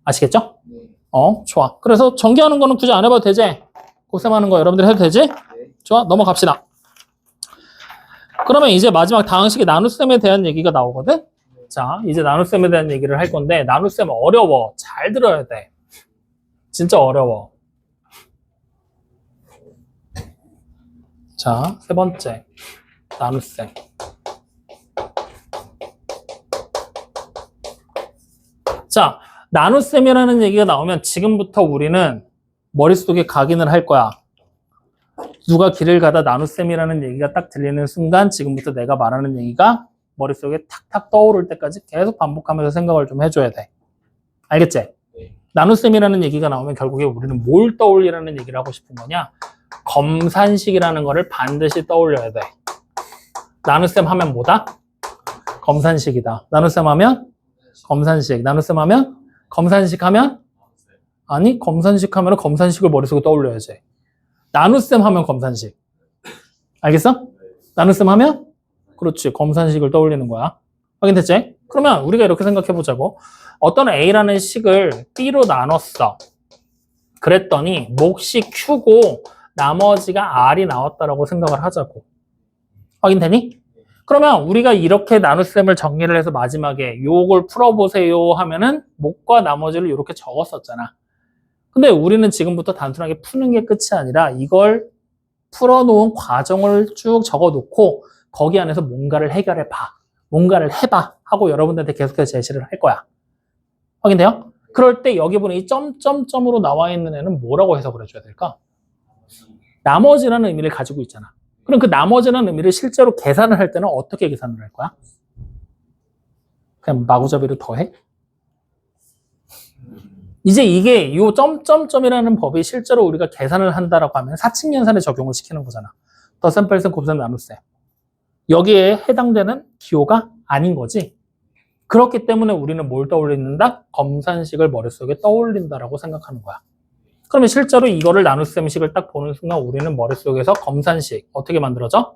아시겠죠? 네. 좋아. 그래서 전개하는 거는 굳이 안 해봐도 되지? 곱셈하는 거 여러분들 해도 되지? 네. 좋아. 넘어갑시다. 그러면 이제 마지막 다항식의 나눗셈에 대한 얘기가 나오거든? 자, 이제 나눗셈에 대한 얘기를 할 건데 나눗셈 어려워. 잘 들어야 돼. 진짜 어려워. 자, 세 번째. 나눗셈. 자, 나눗셈이라는 얘기가 나오면 지금부터 우리는 머릿속에 각인을 할 거야. 누가 길을 가다 나눗셈이라는 얘기가 딱 들리는 순간 지금부터 내가 말하는 얘기가 머릿속에 탁탁 떠오를 때까지 계속 반복하면서 생각을 좀 해줘야 돼. 알겠지? 네. 나눗셈이라는 얘기가 나오면 결국에 우리는 뭘 떠올리라는 얘기를 하고 싶은 거냐? 검산식이라는 거를 반드시 떠올려야 돼. 나눗셈 하면 뭐다? 검산식이다. 나눗셈 하면? 검산식. 나눗셈 하면? 검산식 하면? 아니, 검산식 하면 검산식을 머릿속에 떠올려야지. 나눗셈 하면 검산식. 알겠어? 나눗셈 하면? 그렇지. 검산식을 떠올리는 거야. 확인됐지? 그러면 우리가 이렇게 생각해 보자고. 어떤 A라는 식을 B로 나눴어. 그랬더니 몫이 Q고 나머지가 R이 나왔다라고 생각을 하자고. 확인되니? 그러면 우리가 이렇게 나눗셈을 정리를 해서 마지막에 요걸 풀어보세요 하면은 몫과 나머지를 이렇게 적었었잖아. 근데 우리는 지금부터 단순하게 푸는 게 끝이 아니라 이걸 풀어놓은 과정을 쭉 적어놓고 거기 안에서 뭔가를 해결해봐. 뭔가를 해봐. 하고 여러분들한테 계속해서 제시를 할 거야. 확인돼요? 그럴 때 여기 보는 이 점점점으로 나와 있는 애는 뭐라고 해석을 해줘야 될까? 나머지라는 의미를 가지고 있잖아. 그럼 그 나머지라는 의미를 실제로 계산을 할 때는 어떻게 계산을 할 거야? 그냥 마구잡이로 더해? 이제 이게 이 점점점이라는 법이 실제로 우리가 계산을 한다라고 하면 사칙연산에 적용을 시키는 거잖아. 더셈, 뺄셈, 곱셈, 나눗셈. 여기에 해당되는 기호가 아닌 거지. 그렇기 때문에 우리는 뭘 떠올린다? 검산식을 머릿속에 떠올린다라고 생각하는 거야. 그러면 실제로 이거를 나눗셈식을 딱 보는 순간 우리는 머릿속에서 검산식 어떻게 만들어져?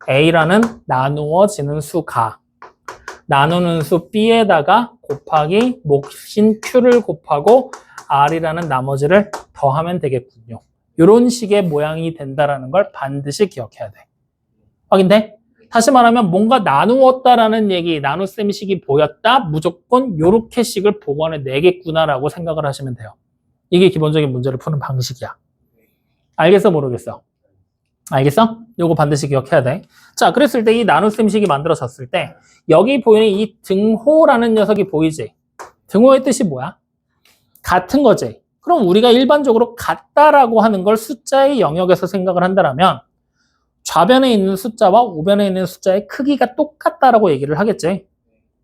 A라는 나누어지는 수가 나누는 수 B에다가 곱하기 몫인 Q를 곱하고 R이라는 나머지를 더하면 되겠군요. 이런 식의 모양이 된다라는 걸 반드시 기억해야 돼. 확인돼? 다시 말하면 뭔가 나누었다라는 얘기, 나눗셈식이 보였다? 무조건 요렇게 식을 복원해내겠구나라고 생각을 하시면 돼요. 이게 기본적인 문제를 푸는 방식이야. 알겠어? 모르겠어? 알겠어? 요거 반드시 기억해야 돼. 자, 그랬을 때 이 나눗셈식이 만들어졌을 때 여기 보이는 이 등호라는 녀석이 보이지? 등호의 뜻이 뭐야? 같은 거지. 그럼 우리가 일반적으로 같다라고 하는 걸 숫자의 영역에서 생각을 한다면 좌변에 있는 숫자와 우변에 있는 숫자의 크기가 똑같다라고 얘기를 하겠지.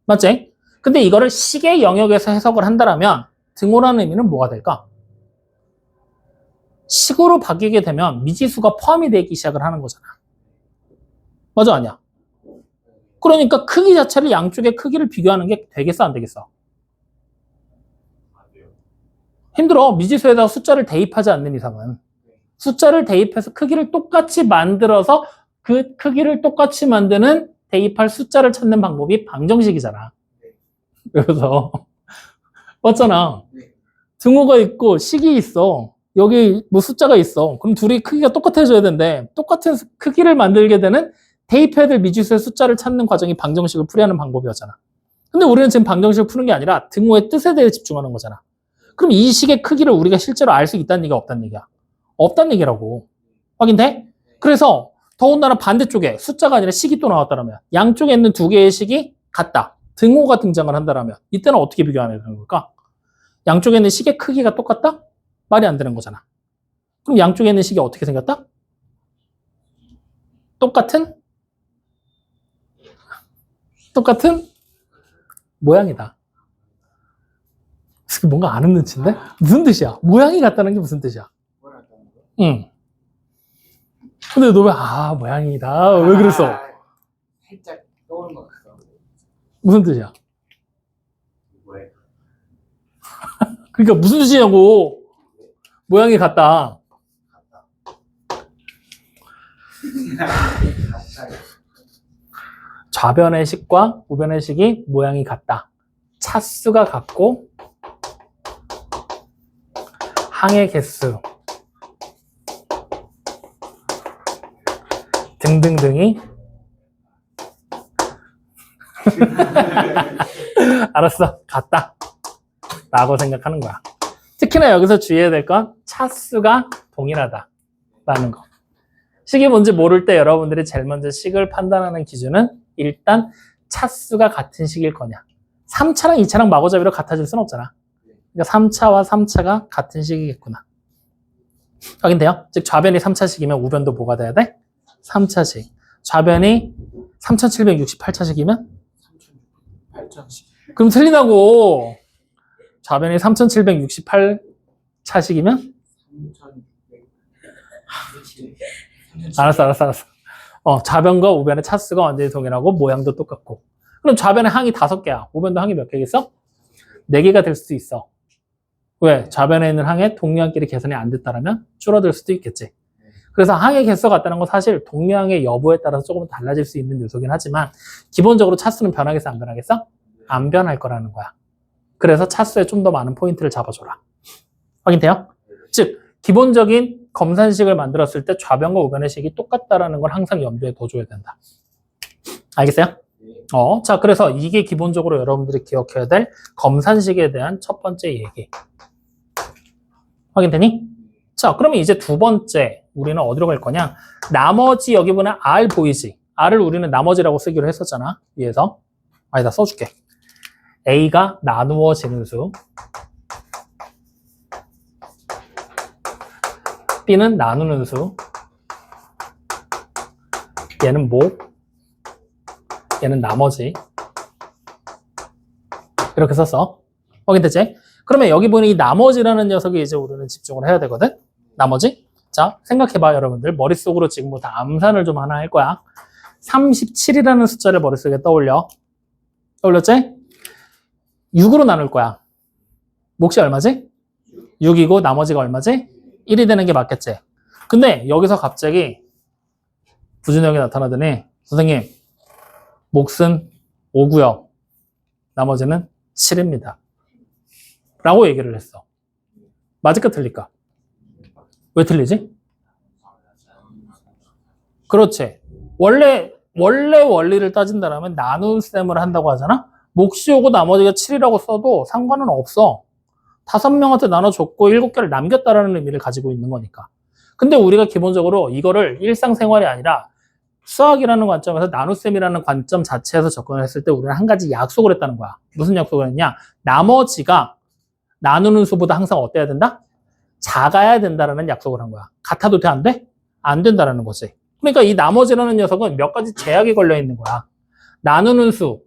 맞지? 근데 이거를 식의 영역에서 해석을 한다면 등호라는 의미는 뭐가 될까? 식으로 바뀌게 되면 미지수가 포함이 되기 시작을 하는 거잖아. 맞아, 아니야? 그러니까 크기 자체를 양쪽의 크기를 비교하는 게 되겠어, 안 되겠어? 힘들어. 미지수에다가 숫자를 대입하지 않는 이상은. 숫자를 대입해서 크기를 똑같이 만들어서 그 크기를 똑같이 만드는 대입할 숫자를 찾는 방법이 방정식이잖아. 그래서 맞잖아. 등호가 있고 식이 있어. 여기 뭐 숫자가 있어. 그럼 둘이 크기가 똑같아져야 되는데 똑같은 크기를 만들게 되는 대입해야 될 미지수의 숫자를 찾는 과정이 방정식을 풀이하는 방법이었잖아. 근데 우리는 지금 방정식을 푸는 게 아니라 등호의 뜻에 대해 집중하는 거잖아. 그럼 이 식의 크기를 우리가 실제로 알 수 있다는 얘기가 없다는 얘기야. 없다는 얘기라고. 확인돼? 그래서 더군다나 반대쪽에 숫자가 아니라 식이 또 나왔다면 양쪽에 있는 두 개의 식이 같다. 등호가 등장을 한다면 이때는 어떻게 비교하는 걸까? 양쪽에 있는 식의 크기가 똑같다? 말이 안 되는 거잖아. 그럼 양쪽에 있는 식이 어떻게 생겼다? 똑같은 모양이다. 뭔가 아는 눈치인데? 무슨 뜻이야? 모양이 같다는 게 무슨 뜻이야? 응. 근데 너 왜, 모양이다. 왜 그랬어? 살짝 떠오른 것 같아. 무슨 뜻이야? 뭐예요? 그러니까 무슨 뜻이냐고. 모양이 같다. 좌변의 식과 우변의 식이 모양이 같다. 차수가 같고 항의 개수 등등등이 알았어. 같다 라고 생각하는 거야. 특히나 여기서 주의해야 될 건 차수가 동일하다 라는 거. 식이 뭔지 모를 때 여러분들이 제일 먼저 식을 판단하는 기준은 일단 차수가 같은 식일 거냐. 3차랑 2차랑 마구잡이로 같아질 수는 없잖아. 그러니까 3차와 3차가 같은 식이겠구나. 확인돼요? 즉 좌변이 3차식이면 우변도 뭐가 돼야 돼? 3차식. 좌변이 3768차식이면? 8,000씩. 그럼 틀리다고. 좌변이 3768차식이면? 3,600. 알았어. 좌변과 우변의 차수가 완전히 동일하고 모양도 똑같고. 그럼 좌변에 항이 5개야. 우변도 항이 몇 개겠어? 4개가 될 수도 있어. 왜? 좌변에 있는 항의 동류항끼리 계산이 안 됐다면 줄어들 수도 있겠지. 그래서 항의 개수가 같다는 건 사실 동류항의 여부에 따라서 조금 달라질 수 있는 요소긴 하지만 기본적으로 차수는 변하겠어? 안 변하겠어? 안 변할 거라는 거야. 그래서 차수에 좀 더 많은 포인트를 잡아줘라. 확인돼요? 즉 기본적인 검산식을 만들었을 때 좌변과 우변의 식이 똑같다라는 걸 항상 염두에 둬줘야 된다. 알겠어요? 자, 그래서 이게 기본적으로 여러분들이 기억해야 될 검산식에 대한 첫 번째 얘기. 확인되니? 자, 그러면 이제 두 번째 우리는 어디로 갈 거냐? 나머지 여기 보면 R 보이지? R을 우리는 나머지라고 쓰기로 했었잖아. 위에서. 아니다, 써줄게. A가 나누어지는 수. B는 나누는 수. 얘는 목. 얘는 나머지. 이렇게 썼어. 확인됐지? 그러면 여기 보니 이 나머지라는 녀석이 이제 우리는 집중을 해야 되거든? 나머지? 자, 생각해봐, 여러분들. 머릿속으로 지금 뭐 다 암산을 좀 하나 할 거야. 37이라는 숫자를 머릿속에 떠올려. 떠올렸지? 6으로 나눌 거야. 몫이 얼마지? 6이고 나머지가 얼마지? 1이 되는 게 맞겠지? 근데 여기서 갑자기 부준형이 나타나더니 선생님, 몫은 5고요. 나머지는 7입니다. 라고 얘기를 했어. 맞을까 틀릴까? 왜 틀리지? 그렇지. 원래 원리를 따진다면 나눈 셈을 한다고 하잖아? 몫이 5고 나머지가 7이라고 써도 상관은 없어. 5명한테 나눠줬고 7개를 남겼다라는 의미를 가지고 있는 거니까. 근데 우리가 기본적으로 이거를 일상생활이 아니라 수학이라는 관점에서 나눗셈이라는 관점 자체에서 접근을 했을 때 우리는 한 가지 약속을 했다는 거야. 무슨 약속을 했냐? 나머지가 나누는 수보다 항상 어때야 된다? 작아야 된다라는 약속을 한 거야. 같아도 돼? 안 돼? 안 된다라는 거지. 그러니까 이 나머지라는 녀석은 몇 가지 제약이 걸려 있는 거야. 나누는 수보다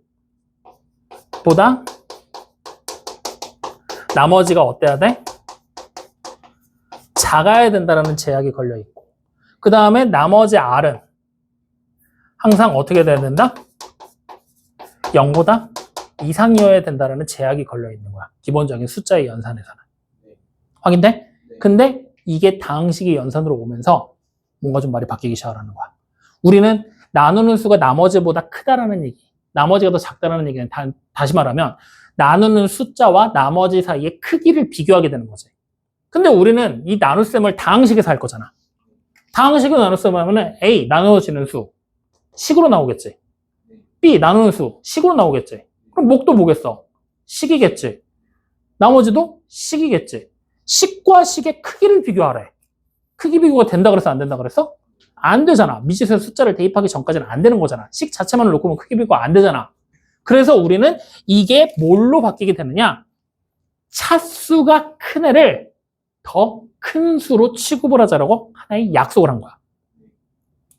나머지가 어때야 돼? 작아야 된다는 제약이 걸려 있고, 그 다음에 나머지 R은 항상 어떻게 돼야 된다? 0보다 이상이어야 된다는 제약이 걸려 있는 거야. 기본적인 숫자의 연산에서는. 확인돼? 네. 근데 이게 다항식의 연산으로 오면서 뭔가 좀 말이 바뀌기 시작하는 거야. 우리는 나누는 수가 나머지보다 크다라는 얘기, 나머지가 더 작다라는 얘기는 다시 말하면 나누는 숫자와 나머지 사이의 크기를 비교하게 되는 거지. 근데 우리는 이 나눗셈을 다항식에서 할 거잖아. 다항식으로 나눗셈 하면 A 나누어지는 수 식으로 나오겠지. B 나누는 수 식으로 나오겠지. 그럼 목도 뭐겠어? 식이겠지. 나머지도 식이겠지. 식과 식의 크기를 비교하래. 크기 비교가 된다 그래서 안 된다 그랬어? 안 되잖아. 미지수에 숫자를 대입하기 전까지는 안 되는 거잖아. 식 자체만 놓고 보면 크기 비교가 안 되잖아. 그래서 우리는 이게 뭘로 바뀌게 되느냐? 차수가 큰 애를 더 큰 수로 취급을 하자라고 하나의 약속을 한 거야.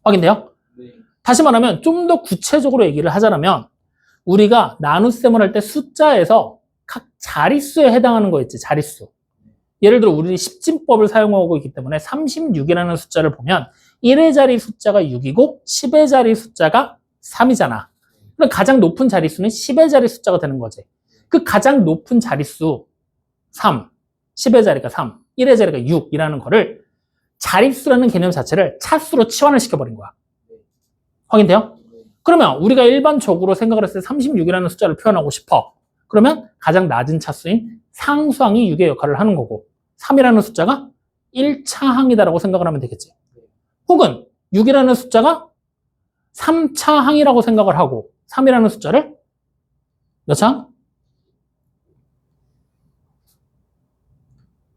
확인돼요? 네. 다시 말하면 좀 더 구체적으로 얘기를 하자면 우리가 나눗셈을 할 때 숫자에서 각 자릿수에 해당하는 거 있지. 자릿수. 예를 들어 우리 십진법을 사용하고 있기 때문에 36이라는 숫자를 보면 1의 자리 숫자가 6이고 10의 자리 숫자가 3이잖아. 그럼 가장 높은 자릿수는 10의 자리 숫자가 되는 거지. 그 가장 높은 자릿수 3, 10의 자리가 3, 1의 자리가 6이라는 거를 자릿수라는 개념 자체를 차수로 치환을 시켜버린 거야. 확인돼요? 그러면 우리가 일반적으로 생각을 했을 때 36이라는 숫자를 표현하고 싶어. 그러면 가장 낮은 차수인 상수항이 6의 역할을 하는 거고 3이라는 숫자가 1차항이다라고 생각을 하면 되겠지. 혹은 6이라는 숫자가 3차항이라고 생각을 하고 3이라는 숫자를 몇 차항?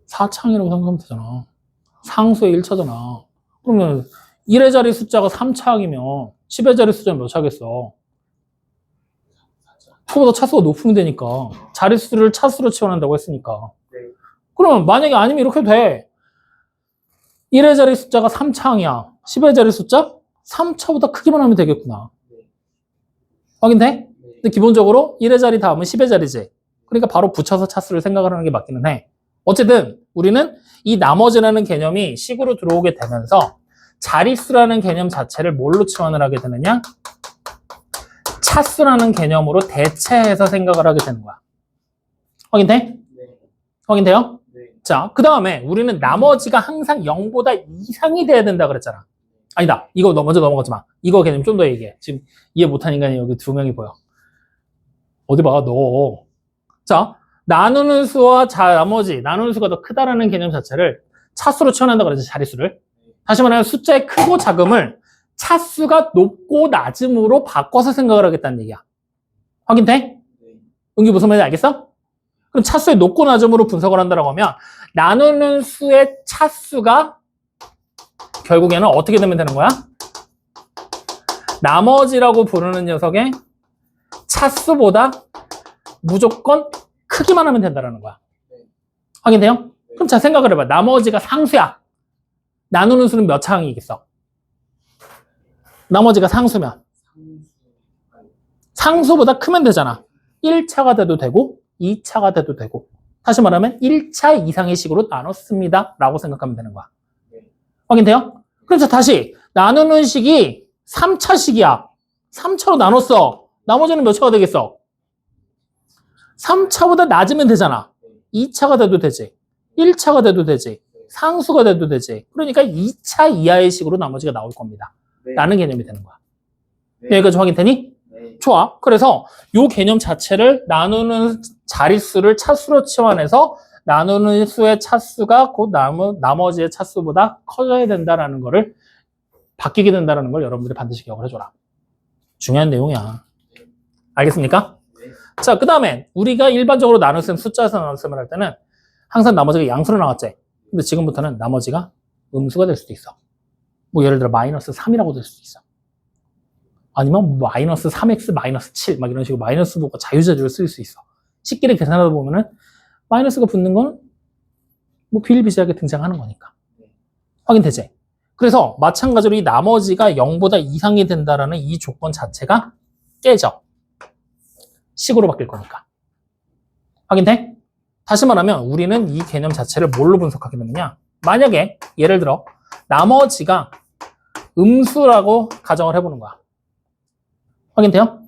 4차항이라고 생각하면 되잖아. 상수의 1차잖아. 그러면 1의 자리 숫자가 3차항이면 10의 자리 숫자는 몇 차겠어? 그보다 차수가 높으면 되니까. 자릿수를 차수로 치환한다고 했으니까. 네. 그러면 만약에 아니면 이렇게 돼. 1의 자리 숫자가 3차항이야. 10의 자리 숫자? 3차보다 크기만 하면 되겠구나. 확인돼? 네. 근데 기본적으로 1의 자리 다음은 10의 자리지. 그러니까 바로 붙여서 차수를 생각을 하는 게 맞기는 해. 어쨌든 우리는 이 나머지라는 개념이 식으로 들어오게 되면서 자릿수라는 개념 자체를 뭘로 치환을 하게 되느냐? 차수라는 개념으로 대체해서 생각을 하게 되는 거야. 확인돼? 네. 확인돼요? 네. 자, 그 다음에 우리는 나머지가 항상 0보다 이상이 돼야 된다 그랬잖아. 아니다. 이거 먼저 넘어가지 마. 이거 개념 좀 더 얘기해. 지금 이해 못한 인간이 여기 2명이 보여. 어디 봐, 너. 자, 나누는 수와 나머지, 나누는 수가 더 크다라는 개념 자체를 차수로 치환한다 그랬지, 자릿수를. 다시 말하면 숫자의 크고 작음을 차수가 높고 낮음으로 바꿔서 생각을 하겠다는 얘기야. 확인돼? 네. 은기 무슨 말인지 알겠어? 그럼 차수의 높고 낮음으로 분석을 한다고 하면 나누는 수의 차수가 결국에는 어떻게 되면 되는 거야? 나머지라고 부르는 녀석의 차수보다 무조건 크기만 하면 된다는 거야. 확인돼요? 그럼 자 생각을 해봐. 나머지가 상수야. 나누는 수는 몇 차항이겠어? 나머지가 상수면 상수보다 크면 되잖아. 1차가 돼도 되고 2차가 돼도 되고 다시 말하면 1차 이상의 식으로 나눴습니다 라고 생각하면 되는 거야. 확인돼요? 그럼 자 다시 나누는 식이 3차식이야. 3차로 나눴어. 나머지는 몇 차가 되겠어? 3차보다 낮으면 되잖아. 2차가 돼도 되지. 1차가 돼도 되지. 상수가 돼도 되지. 그러니까 2차 이하의 식으로 나머지가 나올 겁니다. 네. 라는 개념이 되는 거야. 네. 여기까지 확인되니? 네. 좋아. 그래서 이 개념 자체를 나누는 자릿수를 차수로 치환해서 나누는 수의 차수가 곧 나머지의 차수보다 커져야 된다라는 거를 바뀌게 된다는 걸 여러분들이 반드시 기억을 해줘라. 중요한 내용이야. 알겠습니까? 네. 자, 그 다음에 우리가 일반적으로 나눗셈, 숫자에서 나눗셈을 할 때는 항상 나머지가 양수로 나왔지. 근데 지금부터는 나머지가 음수가 될 수도 있어. 뭐 예를 들어 마이너스 3이라고 될 수도 있어. 아니면 마이너스 3x 마이너스 7 막 이런 식으로 마이너스 부호가 자유자재로 쓸 수 있어. 식기를 계산하다 보면은 마이너스가 붙는 거는 뭐 비일비재하게 등장하는 거니까. 확인되지? 그래서 마찬가지로 이 나머지가 0보다 이상이 된다라는 이 조건 자체가 깨져. 식으로 바뀔 거니까. 확인돼? 다시 말하면 우리는 이 개념 자체를 뭘로 분석하게 되느냐? 만약에 예를 들어 나머지가 음수라고 가정을 해보는 거야. 확인돼요?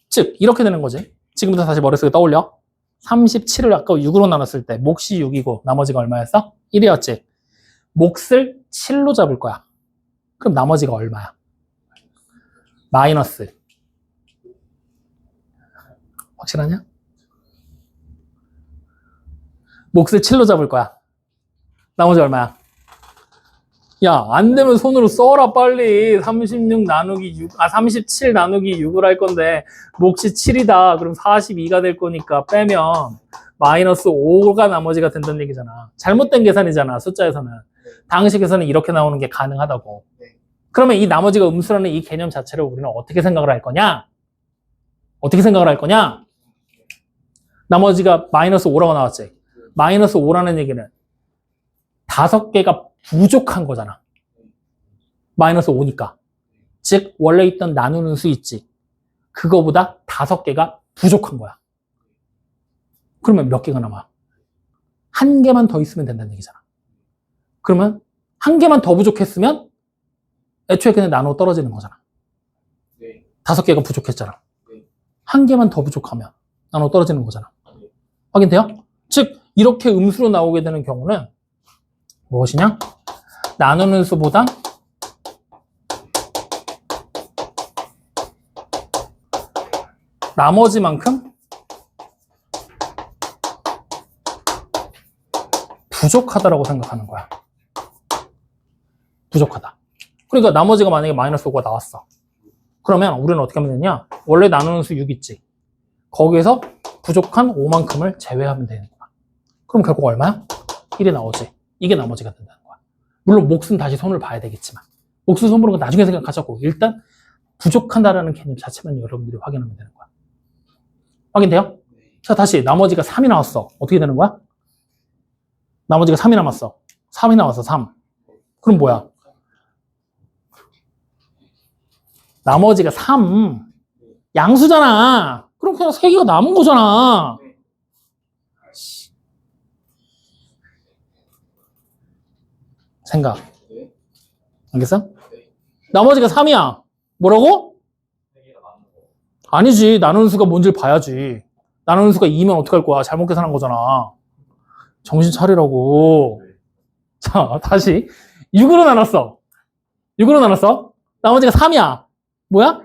즉 이렇게 되는 거지. 지금부터 다시 머릿속에 떠올려. 37을 아까 6으로 나눴을 때 몫이 6이고 나머지가 얼마였어? 1이었지. 몫을 7로 잡을 거야. 그럼 나머지가 얼마야? 마이너스. 확실하냐? 몫을 7로 잡을 거야. 나머지 얼마야? 야, 안 되면 손으로 써라, 빨리. 36 나누기 6, 37 나누기 6을 할 건데, 몫이 7이다. 그럼 42가 될 거니까 빼면, 마이너스 5가 나머지가 된다는 얘기잖아. 잘못된 계산이잖아, 숫자에서는. 당식에서는 이렇게 나오는 게 가능하다고. 그러면 이 나머지가 음수라는 이 개념 자체를 우리는 어떻게 생각을 할 거냐? 어떻게 생각을 할 거냐? 나머지가 마이너스 5라고 나왔지. 마이너스 5라는 얘기는 5개가 부족한 거잖아. 마이너스 5니까. 즉 원래 있던 나누는 수 있지. 그거보다 5개가 부족한 거야. 그러면 몇 개가 남아? 한 개만 더 있으면 된다는 얘기잖아. 그러면 한 개만 더 부족했으면 애초에 그냥 나눠 떨어지는 거잖아. 5개가 부족했잖아. 한 개만 더 부족하면 나눠 떨어지는 거잖아. 확인돼요? 즉 이렇게 음수로 나오게 되는 경우는 무엇이냐? 나누는 수보다 나머지만큼 부족하다라고 생각하는 거야. 부족하다. 그러니까 나머지가 만약에 마이너스 5가 나왔어. 그러면 우리는 어떻게 하면 되냐? 원래 나누는 수 6 있지. 거기에서 부족한 5만큼을 제외하면 되는 거야. 그럼 결국 얼마야? 1이 나오지. 이게 나머지가 된다는 거야. 물론 몫은 다시 손을 봐야 되겠지만 몫을 손 보는 건 나중에 생각하자고. 일단 부족한다라는 개념 자체만 여러분들이 확인하면 되는 거야. 확인돼요? 자, 다시 나머지가 3이 나왔어. 어떻게 되는 거야? 나머지가 3이 남았어. 3이 나왔어. 3. 그럼 뭐야? 나머지가 3. 양수잖아. 그럼 그냥 3개가 남은 거잖아. 생각. 알겠어? 나머지가 3이야. 뭐라고? 아니지. 나누는 수가 뭔지를 봐야지. 나누는 수가 2면 어떡할 거야? 잘못 계산한 거잖아. 정신 차리라고. 자, 다시. 6으로 나눴어. 6으로 나눴어. 나머지가 3이야. 뭐야?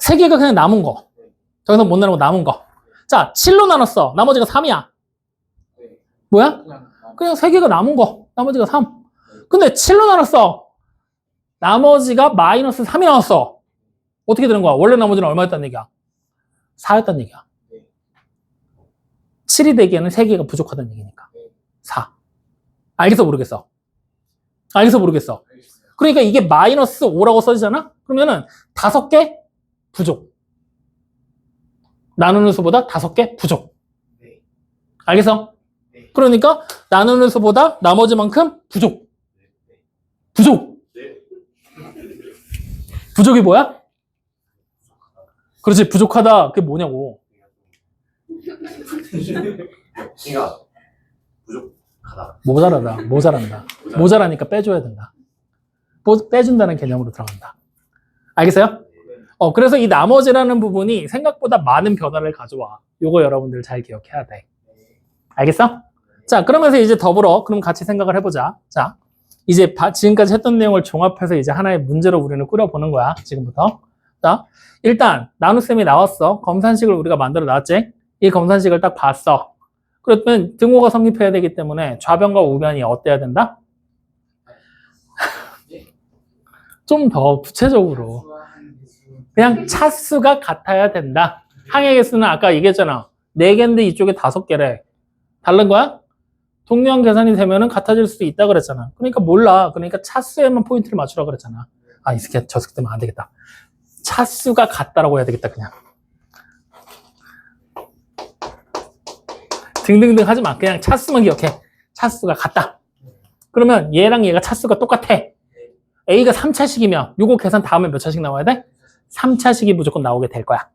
3개가 그냥 남은 거. 저기서 못 나누고 남은 거. 자, 7로 나눴어. 나머지가 3이야. 뭐야? 그냥 3개가 남은 거. 나머지가 3. 근데 7로 나눴어. 나머지가 마이너스 3이 나왔어. 어떻게 되는 거야? 원래 나머지는 얼마였다는 얘기야? 4였다는 얘기야. 7이 되기에는 3개가 부족하다는 얘기니까. 4. 알겠어? 모르겠어? 알겠어? 모르겠어? 그러니까 이게 마이너스 5라고 써지잖아? 그러면은 5개 부족. 나누는 수보다 5개 부족. 알겠어? 그러니까 나누는 수보다 나머지만큼 부족. 부족. 부족이 뭐야? 그렇지. 부족하다. 그게 뭐냐고. 그러니까 부족하다. 모자라다. 모자란다. 모자라니까 빼줘야 된다. 빼준다는 개념으로 들어간다. 알겠어요? 그래서 이 나머지라는 부분이 생각보다 많은 변화를 가져와. 요거 여러분들 잘 기억해야 돼. 알겠어? 자, 그러면서 이제 더불어 그럼 같이 생각을 해보자. 자, 이제 지금까지 했던 내용을 종합해서 이제 하나의 문제로 우리는 꾸려보는 거야. 지금부터. 자, 일단 나눗셈이 나왔어. 검산식을 우리가 만들어 놨지. 이 검산식을 딱 봤어. 그러면 등호가 성립해야 되기 때문에 좌변과 우변이 어때야 된다? 좀 더 구체적으로 그냥 차수가 같아야 된다. 항의 개수는 아까 얘기했잖아. 4개인데 이쪽에 5개래. 다른 거야? 동류항 계산이 되면은 같아질 수도 있다 그랬잖아. 그러니까 몰라. 그러니까 차수에만 포인트를 맞추라 그랬잖아. 이 새끼 저 새끼 때문에 안 되겠다. 차수가 같다라고 해야 되겠다 그냥. 등등등 하지 마. 그냥 차수만 기억해. 차수가 같다. 그러면 얘랑 얘가 차수가 똑같아. A가 3차식이면 요거 계산 다음에 몇 차식 나와야 돼? 3차식이 무조건 나오게 될 거야.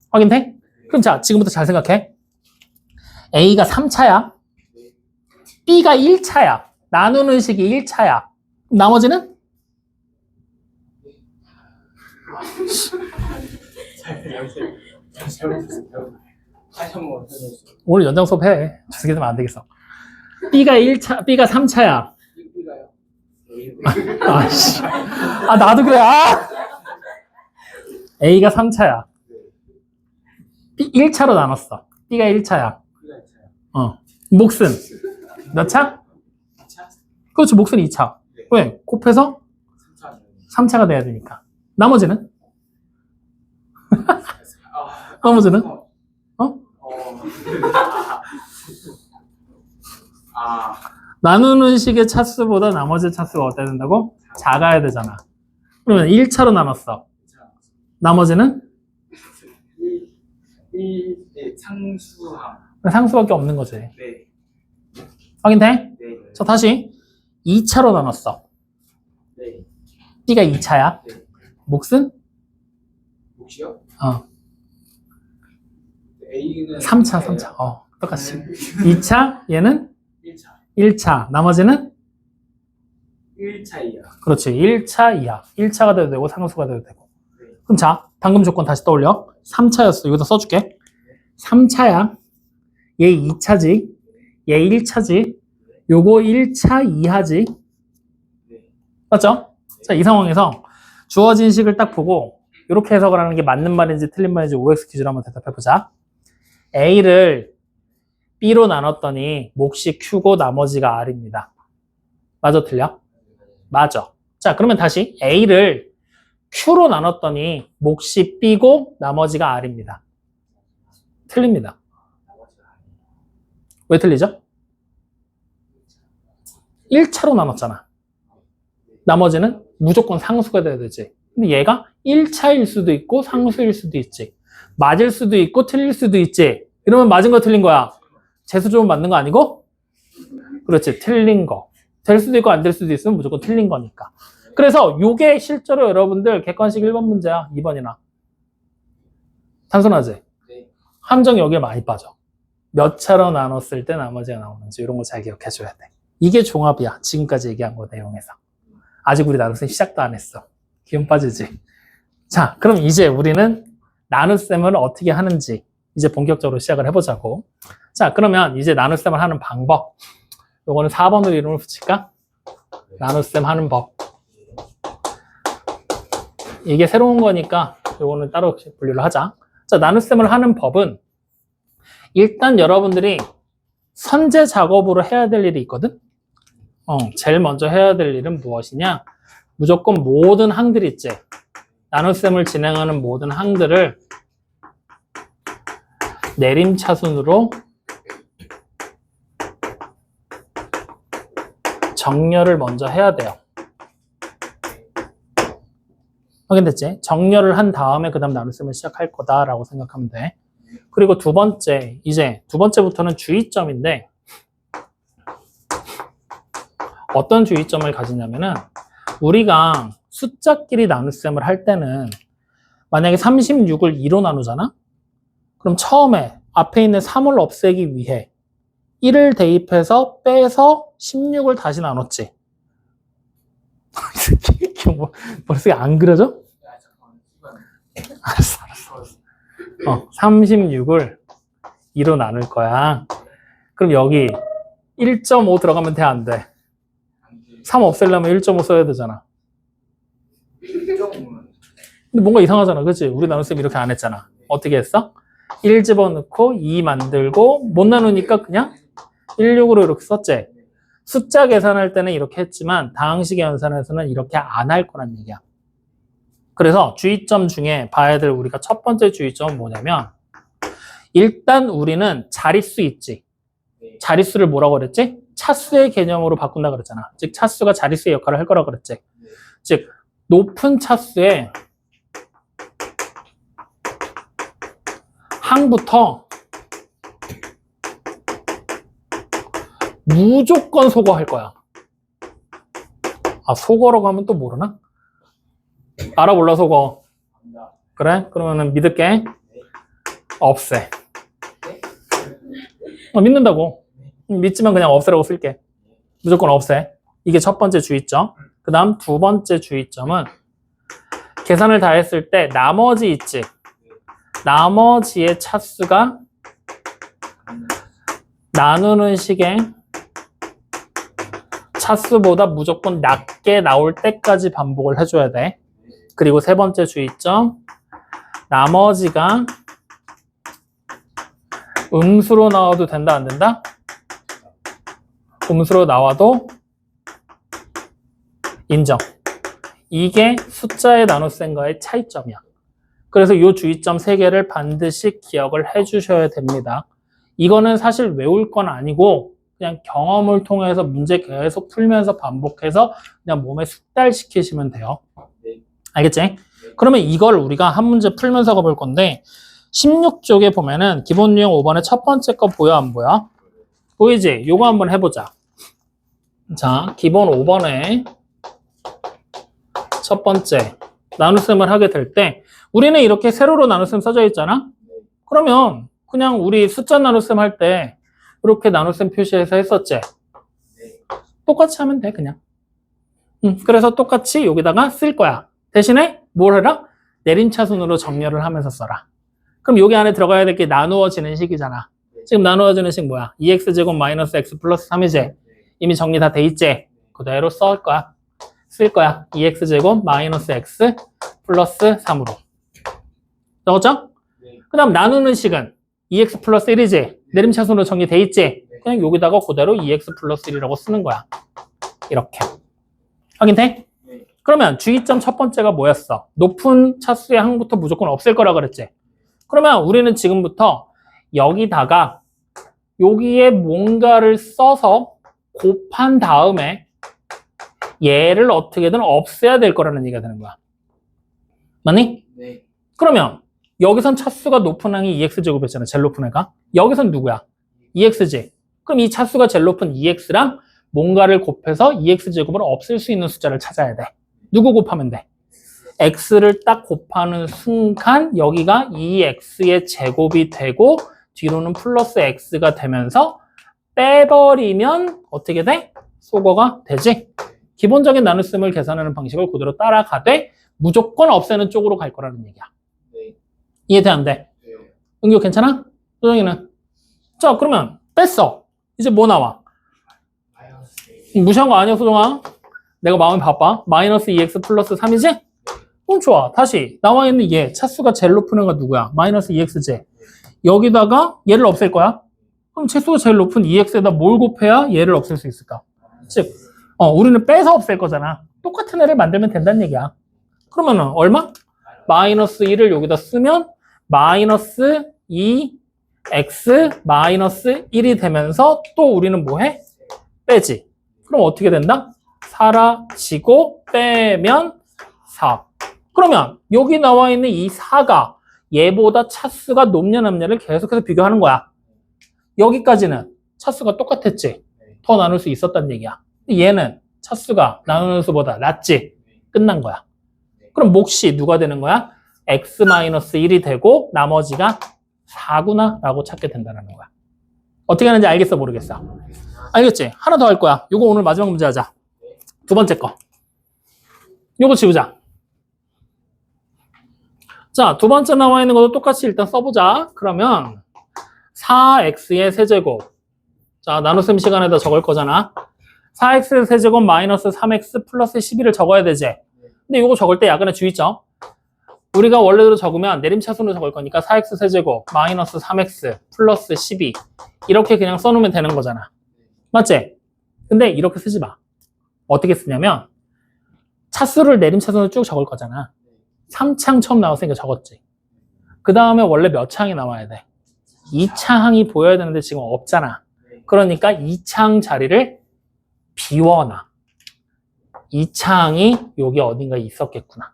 확인돼? 그럼 자, 지금부터 잘 생각해. A가 3차야. B가 1차야. 나누는 식이 1차야. 나머지는? 오늘 연장 수업 해. 주게 되면 안 되겠어. B가 1차, B가 3차야. 아씨. 아, 나도 그래. 아! A가 3차야. B 1차로 나눴어. B가 1차야. 몫은 몇 차? 그렇지, 몫은 2차. 왜? 곱해서 3차가 돼야 되니까. 나머지는? 나머지는? 나누는 식의 차수보다 나머지 차수가 어때야 된다고? 작아야 되잖아. 그러면 1차로 나눴어. 나머지는? 상수밖에 없는 거지. 네. 확인돼? 네. 자, 다시 2차로 나눴어. 네. B가 2차야. 네. 몫은? 몫이요? 어. A는 3차. 똑같이. 2차, 얘는 1차. 1차. 나머지는? 1차이야. 그렇지. 1차 이하. 1차가 돼도 되고 상수가 돼도 되고. 네. 그럼 자, 방금 조건 다시 떠올려. 3차였어. 여기다 써줄게. 3차야. 얘 2차지. 얘 1차지. 요거 1차 이하지. 네. 맞죠? 자, 이 상황에서 주어진 식을 딱 보고 이렇게 해석을 하는 게 맞는 말인지 틀린 말인지 OX 퀴즈로 한번 대답해보자. A를 B로 나눴더니 몫이 Q고 나머지가 R입니다. 맞아, 틀려? 맞아. 자, 그러면 다시 A를 Q로 나눴더니 몫이 B고 나머지가 R입니다. 틀립니다. 왜 틀리죠? 1차로 나눴잖아. 나머지는 무조건 상수가 돼야 되지. 근데 얘가 1차일 수도 있고 상수일 수도 있지. 맞을 수도 있고 틀릴 수도 있지. 이러면 맞은 거 틀린 거야. 재수 좀 맞는 거 아니고? 그렇지, 틀린 거. 될 수도 있고 안 될 수도 있으면 무조건 틀린 거니까. 그래서 요게 실제로 여러분들 객관식 1번 문제야. 2번이나. 단순하지? 네. 함정이 여기에 많이 빠져. 몇 차로 나눴을 때 나머지가 나오는지 이런 거 잘 기억해줘야 돼. 이게 종합이야. 지금까지 얘기한 거 내용에서. 아직 우리 나눗셈 시작도 안 했어. 기운 빠지지? 자, 그럼 이제 우리는 나눗셈을 어떻게 하는지 이제 본격적으로 시작을 해보자고. 자, 그러면 이제 나눗셈을 하는 방법. 요거는 4번으로 이름을 붙일까? 나눗셈 하는 법. 이게 새로운 거니까 요거는 따로 분류를 하자. 자, 나눗셈을 하는 법은 일단 여러분들이 선제 작업으로 해야 될 일이 있거든? 제일 먼저 해야 될 일은 무엇이냐? 무조건 모든 항들 있지. 나눗셈을 진행하는 모든 항들을 내림차순으로 정렬을 먼저 해야 돼요. 확인됐지? 정렬을 한 다음에 그 다음 나눗셈을 시작할 거다라고 생각하면 돼. 그리고 두 번째, 이제 두 번째부터는 주의점인데 어떤 주의점을 가지냐면은 우리가 숫자끼리 나눗셈을 할 때는 만약에 36을 2로 나누잖아? 그럼 처음에 앞에 있는 3을 없애기 위해 1을 대입해서 빼서 16을 다시 나눴지. 머릿속에 안 그려져? 알았어. 36을 2로 나눌 거야. 그럼 여기 1.5 들어가면 돼, 안 돼? 3 없애려면 1.5 써야 되잖아. 근데 뭔가 이상하잖아, 그치? 우리 나눗셈 이렇게 안 했잖아. 어떻게 했어? 1 집어넣고 2 만들고 못 나누니까 그냥 16으로 이렇게 썼지. 숫자 계산할 때는 이렇게 했지만 다항식의 연산에서는 이렇게 안 할 거란 얘기야. 그래서 주의점 중에 봐야 될 우리가 첫 번째 주의점은 뭐냐면 일단 우리는 자릿수 있지. 자릿수를 뭐라고 그랬지? 차수의 개념으로 바꾼다 그랬잖아. 즉 차수가 자릿수의 역할을 할 거라고 그랬지. 즉 높은 차수의 항부터 무조건 소거할 거야. 아, 소거라고 하면 또 모르나? 알아 몰라 소거? 그래? 그러면은 믿을게. 없애. 믿는다고. 믿지만 그냥 없애라고 쓸게. 무조건 없애. 이게 첫 번째 주의점. 그 다음 두 번째 주의점은 계산을 다 했을 때 나머지 있지. 나머지의 차수가 나누는 식의 차수보다 무조건 낮게 나올 때까지 반복을 해줘야 돼. 그리고 세 번째 주의점, 나머지가 음수로 나와도 된다, 안 된다? 음수로 나와도 인정. 이게 숫자의 나눗셈과의 차이점이야. 그래서 이 주의점 3개를 반드시 기억을 해주셔야 됩니다. 이거는 사실 외울 건 아니고 그냥 경험을 통해서 문제 계속 풀면서 반복해서 그냥 몸에 숙달시키시면 돼요. 알겠지? 그러면 이걸 우리가 한 문제 풀면서 가볼 건데 16쪽에 보면은 기본 유형 5번의 첫 번째 거 보여, 안 보여? 보이지? 요거 한번 해보자. 자, 기본 5번에 첫 번째 나눗셈을 하게 될 때 우리는 이렇게 세로로 나눗셈 써져 있잖아? 그러면 그냥 우리 숫자 나눗셈 할 때 이렇게 나눗셈 표시해서 했었지? 똑같이 하면 돼, 그냥. 그래서 똑같이 여기다가 쓸 거야. 대신에 뭘 해라? 내림차순으로 정렬을 하면서 써라. 그럼 여기 안에 들어가야 될 게 나누어지는 식이잖아. 지금 나누어지는 식 뭐야? 2x제곱 마이너스 x 플러스 3이지? 이미 정리 다 돼 있지? 그대로 쓸 거야. 2x제곱 마이너스 x 플러스 3으로. 적었죠? 그 다음 나누는 식은 2x 플러스 1이지? 내림차순으로 정리돼 있지? 그냥 여기다가 그대로 2x 플러스 1이라고 쓰는 거야. 이렇게. 확인돼? 그러면 주의점 첫 번째가 뭐였어? 높은 차수의 항부터 무조건 없앨 거라 그랬지? 그러면 우리는 지금부터 여기다가 여기에 뭔가를 써서 곱한 다음에 얘를 어떻게든 없애야 될 거라는 얘기가 되는 거야. 맞니? 네. 그러면 여기선 차수가 높은 항이 2x제곱이었잖아. 제일 높은 애가. 여기선 누구야? 2x지. 그럼 이 차수가 제일 높은 2x랑 뭔가를 곱해서 2x제곱을 없앨 수 있는 숫자를 찾아야 돼. 누구 곱하면 돼? x를 딱 곱하는 순간 여기가 2x의 제곱이 되고 뒤로는 플러스 x가 되면서 빼버리면 어떻게 돼? 소거가 되지? 기본적인 나눗셈을 계산하는 방식을 그대로 따라가되 무조건 없애는 쪽으로 갈 거라는 얘기야. 네. 이해돼, 안 돼? 네. 은규 괜찮아? 소정이는? 자, 그러면 뺐어. 이제 뭐 나와? 무시한 거 아니야, 소정아? 내가 마음이 바빠. 마이너스 2x 플러스 3이지? 그럼 좋아. 다시 나와 있는 얘 차수가 제일 높은 애가 누구야? 마이너스 2x지. 여기다가 얘를 없앨 거야. 그럼 차수가 제일 높은 2x에다 뭘 곱해야 얘를 없앨 수 있을까? 즉, 우리는 빼서 없앨 거잖아. 똑같은 애를 만들면 된다는 얘기야. 그러면은 얼마? 마이너스 1을 여기다 쓰면 마이너스 2x 마이너스 1이 되면서 또 우리는 뭐 해? 빼지. 그럼 어떻게 된다? 사라지고 빼면 4. 그러면 여기 나와 있는 이 4가 얘보다 차수가 높냐 낮냐를 계속해서 비교하는 거야. 여기까지는 차수가 똑같았지. 더 나눌 수 있었단 얘기야. 얘는 차수가 나누는 수보다 낮지. 끝난 거야. 그럼 몫이 누가 되는 거야? x-1이 되고 나머지가 4구나 라고 찾게 된다는 거야. 어떻게 하는지 알겠어, 모르겠어? 알겠지? 하나 더 할 거야. 이거 오늘 마지막 문제 하자. 두 번째 거. 요거 지우자. 자, 두 번째 나와 있는 것도 똑같이 일단 써보자. 그러면 4x의 세제곱. 자, 나눗셈 시간에다 적을 거잖아. 4x 세제곱 마이너스 3x 플러스 12를 적어야 되지. 근데 이거 적을 때 약간의 주의점. 우리가 원래대로 적으면 내림차순으로 적을 거니까 4x 세제곱 마이너스 3x 플러스 12 이렇게 그냥 써놓으면 되는 거잖아. 맞지? 근데 이렇게 쓰지 마. 어떻게 쓰냐면 차수를 내림차순으로 쭉 적을 거잖아. 3창 처음 나왔으니까 적었지. 그 다음에 원래 몇 창이 나와야 돼? 2창이 보여야 되는데 지금 없잖아. 그러니까 2창 자리를 비워놔. 2창이 여기 어딘가에 있었겠구나.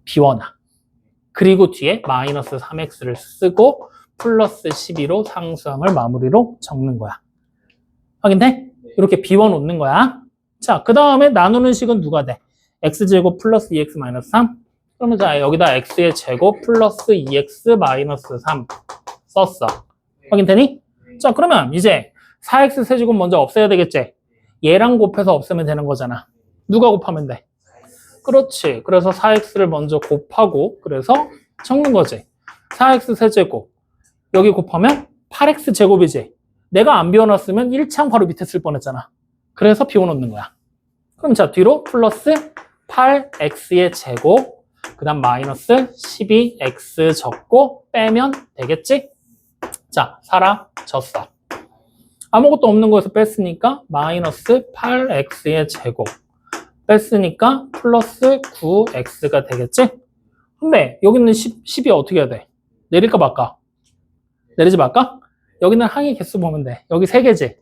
비워놔. 그리고 뒤에 마이너스 3x를 쓰고 플러스 12로 상수함을 마무리로 적는 거야. 확인돼? 이렇게 비워놓는 거야. 자, 그 다음에 나누는 식은 누가 돼? x제곱 플러스 2x 마이너스 3? 그러면 자, 여기다 x의 제곱 플러스 2x 마이너스 3 썼어. 확인되니? 자, 그러면 이제 4x 세제곱 먼저 없애야 되겠지? 얘랑 곱해서 없애면 되는 거잖아. 누가 곱하면 돼? 그렇지. 그래서 4x를 먼저 곱하고 그래서 적는 거지. 4x 세제곱. 여기 곱하면 8x 제곱이지. 내가 안 비워놨으면 1창 바로 밑에 쓸 뻔했잖아. 그래서 비워놓는 거야. 그럼 자 뒤로 플러스 8x의 제곱 그 다음 마이너스 12x 적고 빼면 되겠지? 자 사라졌어. 아무것도 없는 거에서 뺐으니까 마이너스 8x의 제곱 뺐으니까 플러스 9x가 되겠지? 근데 여기는 10이 어떻게 해야 돼? 내릴까 말까? 내리지 말까? 여기는 항의 개수 보면 돼. 여기 3개지?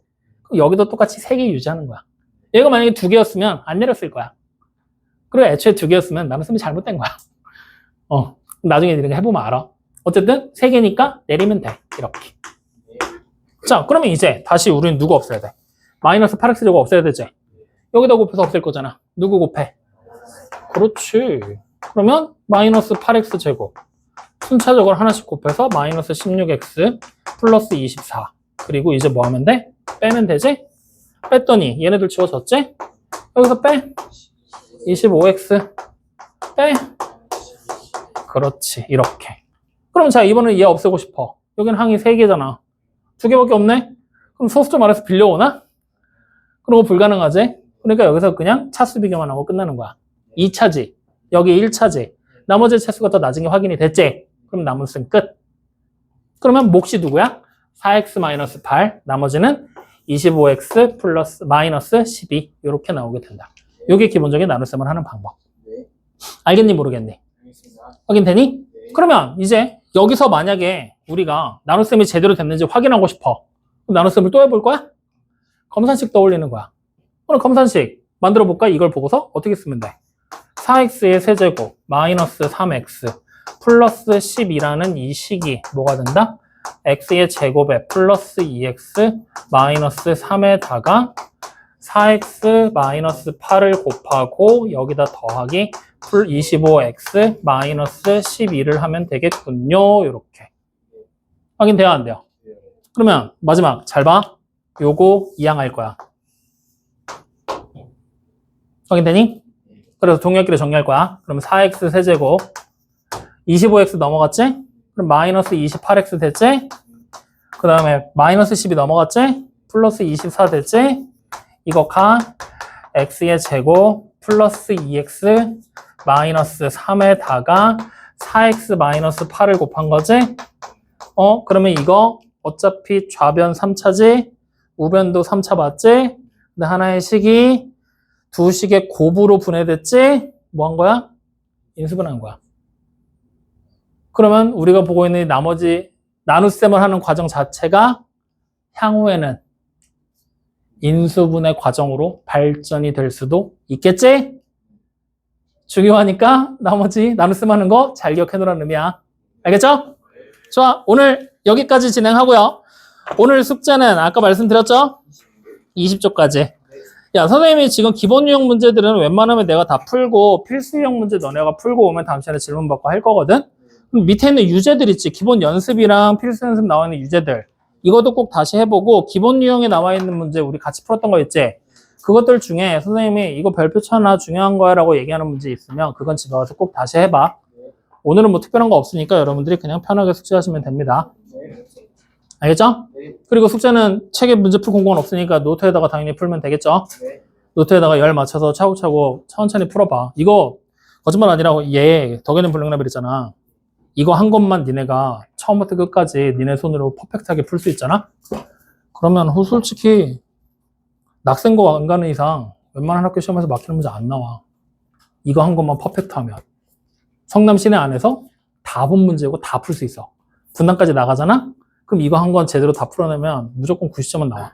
그럼 여기도 똑같이 3개 유지하는 거야. 얘가 만약에 2개였으면 안 내렸을 거야. 그리고 애초에 2개였으면 나눗셈이 잘못된 거야. 나중에 이렇게 해보면 알아. 어쨌든 3개니까 내리면 돼. 이렇게. 자, 그러면 이제 다시 우리는 누구 없애야 돼? 마이너스 8x 제곱 없애야 되지? 여기다 곱해서 없앨 거잖아. 누구 곱해? 그렇지. 그러면 마이너스 8x 제곱 순차적으로 하나씩 곱해서 마이너스 16x 플러스 24 그리고 이제 뭐 하면 돼? 빼면 되지? 뺐더니 얘네들 지워졌지? 여기서 빼 25x 빼 그렇지 이렇게. 그럼 자 이번엔 얘 없애고 싶어. 여기는 항이 3개잖아. 2개밖에 없네? 그럼 소수 좀 알아서 빌려오나? 그런 거 불가능하지? 그러니까 여기서 그냥 차수 비교만 하고 끝나는 거야. 2차지. 여기 1차지. 나머지 차수가 더 나중에 확인이 됐지? 그럼 남은 수는 끝. 그러면 몫이 누구야? 4x-8. 나머지는 25x 플러스 마이너스 12. 이렇게 나오게 된다. 이게 기본적인 나눗셈을 하는 방법. 네. 알겠니? 모르겠니? 알겠습니다. 확인되니? 네. 그러면 이제 여기서 만약에 우리가 나눗셈이 제대로 됐는지 확인하고 싶어. 그럼 나눗셈을 또 해볼 거야? 검산식 떠올리는 거야. 오늘 검산식 만들어 볼까? 이걸 보고서 어떻게 쓰면 돼? 4x의 세제곱 마이너스 3x 플러스 12라는 이 식이 뭐가 된다? x의 제곱에 플러스 2x 마이너스 3에다가 4x 마이너스 8을 곱하고 여기다 더하기 25x 마이너스 12를 하면 되겠군요. 이렇게. 확인돼요? 안 돼요? 그러면 마지막 잘 봐. 요거 이항할 거야. 확인되니? 그래서 동일끼리 정리할 거야. 그럼 4x 세제곱 25x 넘어갔지? 그럼 마이너스 28x 됐지? 그 다음에 마이너스 10이 넘어갔지? 플러스 24 됐지? 이거 가 x의 제곱 플러스 2x 마이너스 3에다가 4x 마이너스 8을 곱한 거지? 그러면 이거 어차피 좌변 3차지? 우변도 3차 맞지? 근데 하나의 식이 두 식의 곱으로 분해됐지? 뭐 한 거야? 인수분해한 거야. 그러면 우리가 보고 있는 나머지 나눗셈을 하는 과정 자체가 향후에는 인수분해 과정으로 발전이 될 수도 있겠지? 중요하니까 나머지 나눗셈 하는 거 잘 기억해 놓으라는 의미야. 알겠죠? 좋아. 오늘 여기까지 진행하고요. 오늘 숙제는 아까 말씀드렸죠? 20조까지. 야, 선생님이 지금 기본 유형 문제들은 웬만하면 내가 다 풀고 필수 유형 문제 너네가 풀고 오면 다음 시간에 질문 받고 할 거거든? 그럼 밑에 있는 유제들 있지. 기본 연습이랑 필수 연습 나와 있는 유제들. 이것도 꼭 다시 해보고 기본 유형에 나와 있는 문제 우리 같이 풀었던 거 있지? 그것들 중에 선생님이 이거 별표 쳐놔 중요한 거야 라고 얘기하는 문제 있으면 그건 집에 와서 꼭 다시 해봐. 오늘은 뭐 특별한 거 없으니까 여러분들이 그냥 편하게 숙제하시면 됩니다. 알겠죠? 네. 그리고 숙제는 책에 문제 풀 공고는 없으니까 노트에다가 당연히 풀면 되겠죠? 네. 노트에다가 열 맞춰서 차곡차곡 천천히 풀어봐. 이거 거짓말 아니라고 얘 덕에는 블랙라벨 있잖아. 이거 한 것만 니네가 처음부터 끝까지 니네 손으로 퍼펙트하게 풀 수 있잖아? 그러면 솔직히 낙생고 안 가는 이상 웬만한 학교 시험에서 막히는 문제 안 나와. 이거 한 것만 퍼펙트하면. 성남 시내 안에서 다 본 문제고 다 풀 수 있어. 분당까지 나가잖아? 그럼 이거 한 건 제대로 다 풀어내면 무조건 90점은 나와.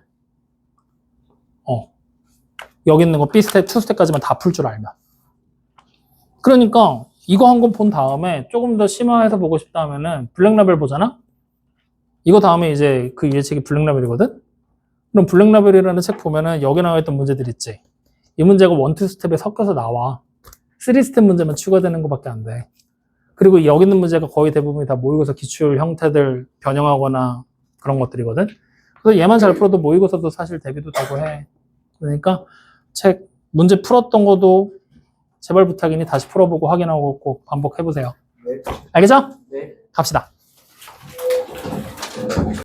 여기 있는 거 B스텝, 2스텝까지만 다 풀 줄 알면. 그러니까 이거 한 권 본 다음에 조금 더 심화해서 보고 싶다 하면은 블랙라벨 보잖아? 이거 다음에 이제 그 위에 책이 블랙라벨이거든? 그럼 블랙라벨이라는 책 보면은 여기 나와 있던 문제들 있지? 이 문제가 1, 2스텝에 섞여서 나와. 3스텝 문제만 추가되는 것밖에 안 돼. 그리고 여기 있는 문제가 거의 대부분이 다 모의고사 기출 형태들 변형하거나 그런 것들이거든? 그래서 얘만 잘 풀어도 모의고사도 사실 대비도 되고 해. 그러니까 책 문제 풀었던 것도 제발 부탁이니 다시 풀어보고 확인하고 꼭 반복해보세요. 네. 알겠죠? 네. 갑시다.